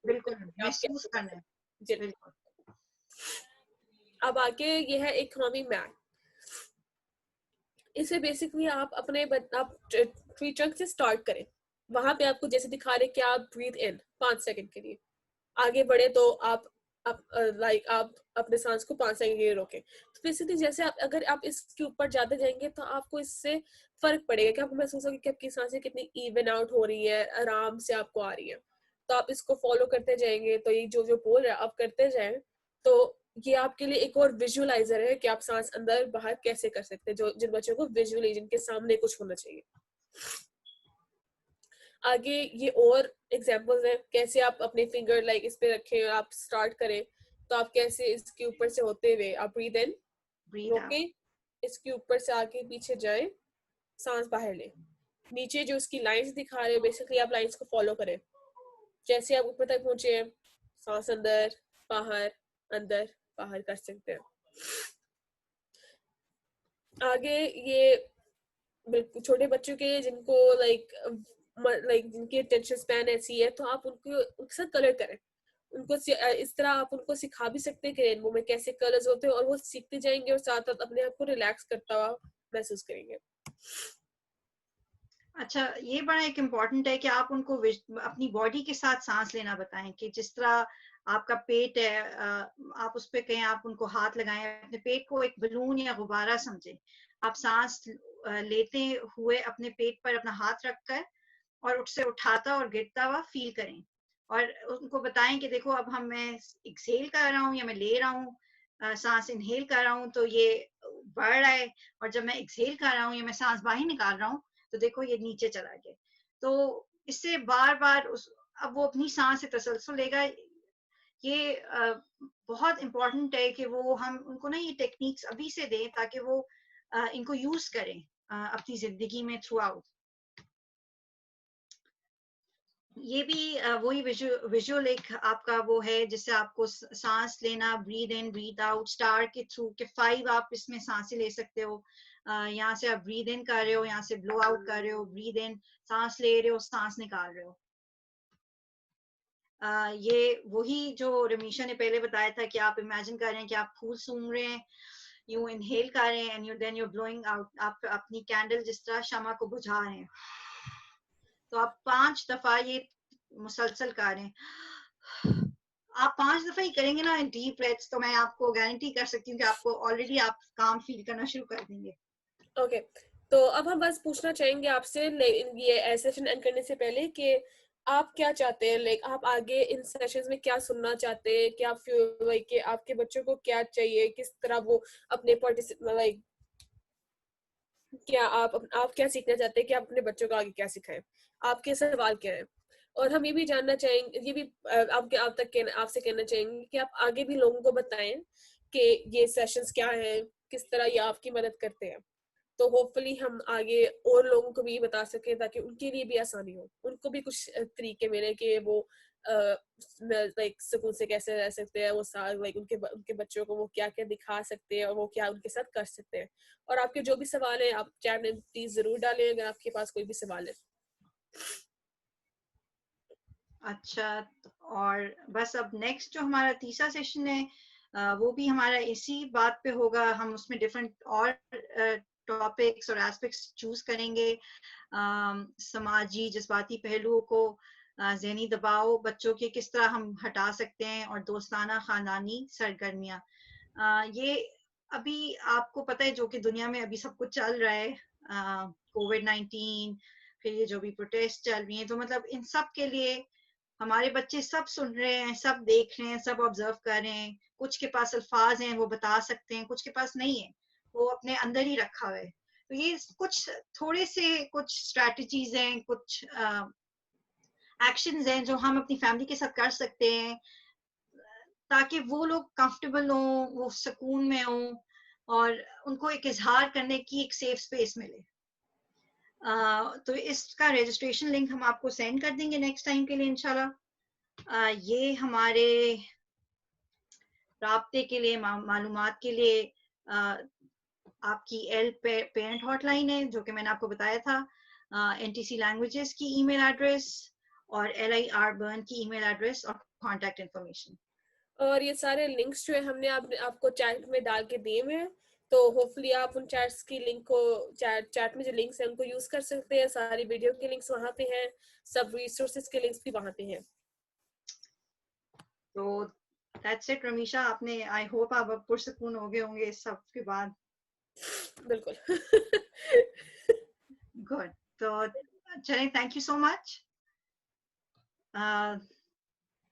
A: बिल्कुल
B: आप
A: महसूस
B: कैसे कर
A: करना है,
B: सकते हैं। जी।
A: बिल्कुल।
B: अब आगे ये है इकोनॉमी मैथ। इसे बेसिकली आप आप ट्री ट्रंक से स्टार्ट करें। वहां पे आपको जैसे दिखा रहे कि आप ब्रीथ इन 5 सेकंड के लिए, आगे बढ़े तो आप आप अपने सांस को 5 सेकंड के लिए रोकें। तो बेसिकली जैसे अगर आप इसके ऊपर जाते जाएंगे तो आपको इससे फर्क पड़ेगा, कि आपको महसूस होगा कि आपकी सांसें कितनी इवन आउट हो रही है, आराम से आपको आ रही है। तो आप इसको फॉलो करते जाएंगे, तो ये जो जो बोल रहे हैं आप करते जाएं, तो ये आपके लिए एक और विजुअलाइजर है कि आप सांस अंदर बाहर कैसे कर सकते हैं, जो जिन बच्चों को विजुअली, जिनके सामने कुछ होना चाहिए। आगे ये और एग्जांपल्स हैं कैसे आप अपने फिंगर लाइक इस पे रखें, आप स्टार्ट करें, तो आप कैसे इसके ऊपर से होते हुए आप ब्रीथ इन,
A: ब्रीथ आउट,
B: रोकें, इसके ऊपर से आगे पीछे जाएं, सांस बाहर लें। नीचे जो उसकी लाइंस दिखा रहे हैं, बेसिकली आप लाइंस को फॉलो करें। जैसे आप ऊपर तक पहुंचे, सांस अंदर बाहर कर सकते हैं। आगे ये बिल्कुल छोटे बच्चों के जिनको जिनकी अटेंशन स्पैन ऐसी है, तो आप उनको उनके साथ कलर करें। उनको इस तरह आप उनको सिखा भी सकते हैं कि रेनबो में कैसे कलर्स होते हैं, और वो सीखते जाएंगे और साथ साथ अपने आप को रिलैक्स करता हुआ महसूस करेंगे।
A: अच्छा, ये बड़ा एक इम्पोर्टेंट है कि आप उनको अपनी बॉडी के साथ सांस लेना बताएं, कि जिस तरह आपका पेट है, आप उस पे कहें, आप उनको हाथ लगाएं, अपने पेट को एक बलून या गुब्बारा समझें। आप सांस लेते हुए अपने पेट पर अपना हाथ रखकर और उससे उठाता और गिरता हुआ फील करें, और उनको बताएं कि देखो अब मैं एक्सहेल कर रहा हूँ या मैं ले रहा हूँ, सांस इनहेल कर रहा हूँ तो ये बढ़ रहा है, और जब मैं एक्सहेल कर रहा हूँ या मैं सांस बाहर निकाल रहा हूँ तो देखो ये नीचे चला गया। तो इससे बार बार अब वो अपनी सांस से तसल्सल लेगा। ये बहुत इम्पोर्टेंट है कि वो हम उनको ना ये टेक्निक्स अभी से दें, ताकि वो इनको यूज करें अपनी जिंदगी में थ्रू आउट। ये भी वही विजुअल एक आपका वो है, जिससे आपको सांस लेना, breathe in breathe out, star के थ्रू के 5 आप इसमें सांसें ले सकते हो। यहाँ से आप ब्रीद इन कर रहे हो, यहाँ से ब्लो आउट कर रहे हो, ब्रीद इन सांस ले रहे हो, सांस निकाल रहे हो। ये वही जो रमीशा ने पहले बताया था कि आप इमेजिन कर रहे हैं कि आप फूल सूंघ रहे हैं, यू इनहेल कर रहे हैं, and then you blowing out. आप अपनी कैंडल जिस तरह शमा को बुझा रहे हैं, तो आप 5 दफा ये मुसलसल कर रहे हैं। आप 5 दफा ही करेंगे ना डीप ब्रेथ्स, तो मैं आपको गारंटी कर सकती हूँ कि आपको ऑलरेडी आप काम फील करना शुरू कर देंगे।
B: ओके, तो अब हम बस पूछना चाहेंगे आपसे ये सेशन एंड करने से पहले कि आप क्या चाहते हैं, लाइक आप आगे इन सेशंस में क्या सुनना चाहते हैं, कि आप लाइक कि आपके बच्चों को क्या चाहिए, किस तरह वो अपने क्या आप क्या सीखना चाहते हैं कि आप अपने बच्चों को आगे क्या सिखाएं, आपके सवाल क्या है। और हम ये भी जानना चाहेंगे, ये भी आपसे कहना चाहेंगे कि आप आगे भी लोगों को बताएं कि ये सेशंस क्या हैं, किस तरह ये आपकी मदद करते हैं। तो होपफुली हम आगे और लोगों को भी बता सकें ताकि उनके लिए भी आसानी हो, उनको भी कुछ तरीके मिले कि वो लाइक सुकून से कैसे रह सकते हैं, वो लाइक उनके बच्चों को वो क्या क्या दिखा सकते हैं और वो क्या उनके साथ कर सकते हैं। और आपके जो भी सवाल है आप चैट में प्लीज जरूर डालें अगर आपके पास कोई भी सवाल है।
A: अच्छा, और बस अब नेक्स्ट जो हमारा तीसरा सेशन है वो भी हमारा इसी बात पे होगा। हम उसमें डिफरेंट और टॉपिक्स और एस्पेक्ट्स चूज करेंगे। समाजी जज्बाती पहलुओं को, ज़हनी दबाव बच्चों के किस तरह हम हटा सकते हैं, और दोस्ताना खानदानी सरगर्मियाँ। ये अभी आपको पता है जो कि दुनिया में अभी सब कुछ चल रहा है, कोविड-19, फिर ये जो भी प्रोटेस्ट चल रही हैं, तो मतलब इन सब के लिए हमारे बच्चे सब सुन रहे हैं, सब देख रहे हैं, सब ऑब्जर्व कर रहे हैं। कुछ के पास अल्फाज हैं वो बता सकते हैं, कुछ के पास नहीं है, वो अपने अंदर ही रखा हुआ है। तो ये कुछ थोड़े से कुछ स्ट्रैटेजीज हैं, कुछ एक्शंस हैं जो हम अपनी फैमिली के साथ कर सकते हैं ताकि वो लोग कंफर्टेबल हों, वो सुकून में हों, और उनको एक इजहार करने की एक सेफ स्पेस मिले। तो इसका रजिस्ट्रेशन लिंक हम आपको सेंड कर देंगे नेक्स्ट टाइम के लिए इंशाल्लाह। ये हमारे राब्ते के लिए, मालूमात के लिए आपकी पेरेंट हॉटलाइन है जो कि मैंने आपको बताया था, NTC लैंग्वेजेस की ईमेल एड्रेस और LIR बर्न की ईमेल एड्रेस और कॉन्टैक्ट इन्फॉर्मेशन।
B: और ये सारे लिंक्स जो है हमने आपको चैट में डाल के दिए हुए हैं, तो होपफुली आप उन चैट्स की लिंक को चैट में जो लिंक्स हैं उनको यूज कर सकते हैं। सारी वीडियो के लिंक्स वहां पे हैं, सब रिसोर्सेज के लिंक्स भी वहां पे हैं।
A: तो दैट्स इट रमीशा, आपने आई होप आप अब पुरसुकून हो गए होंगे इस सब के बाद।
B: बिल्कुल।
A: गुड, तो चलें, थैंक यू सो मच।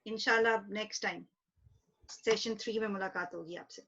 A: इंशाल्लाह नेक्स्ट टाइम सेशन 3 में मुलाकात होगी आपसे।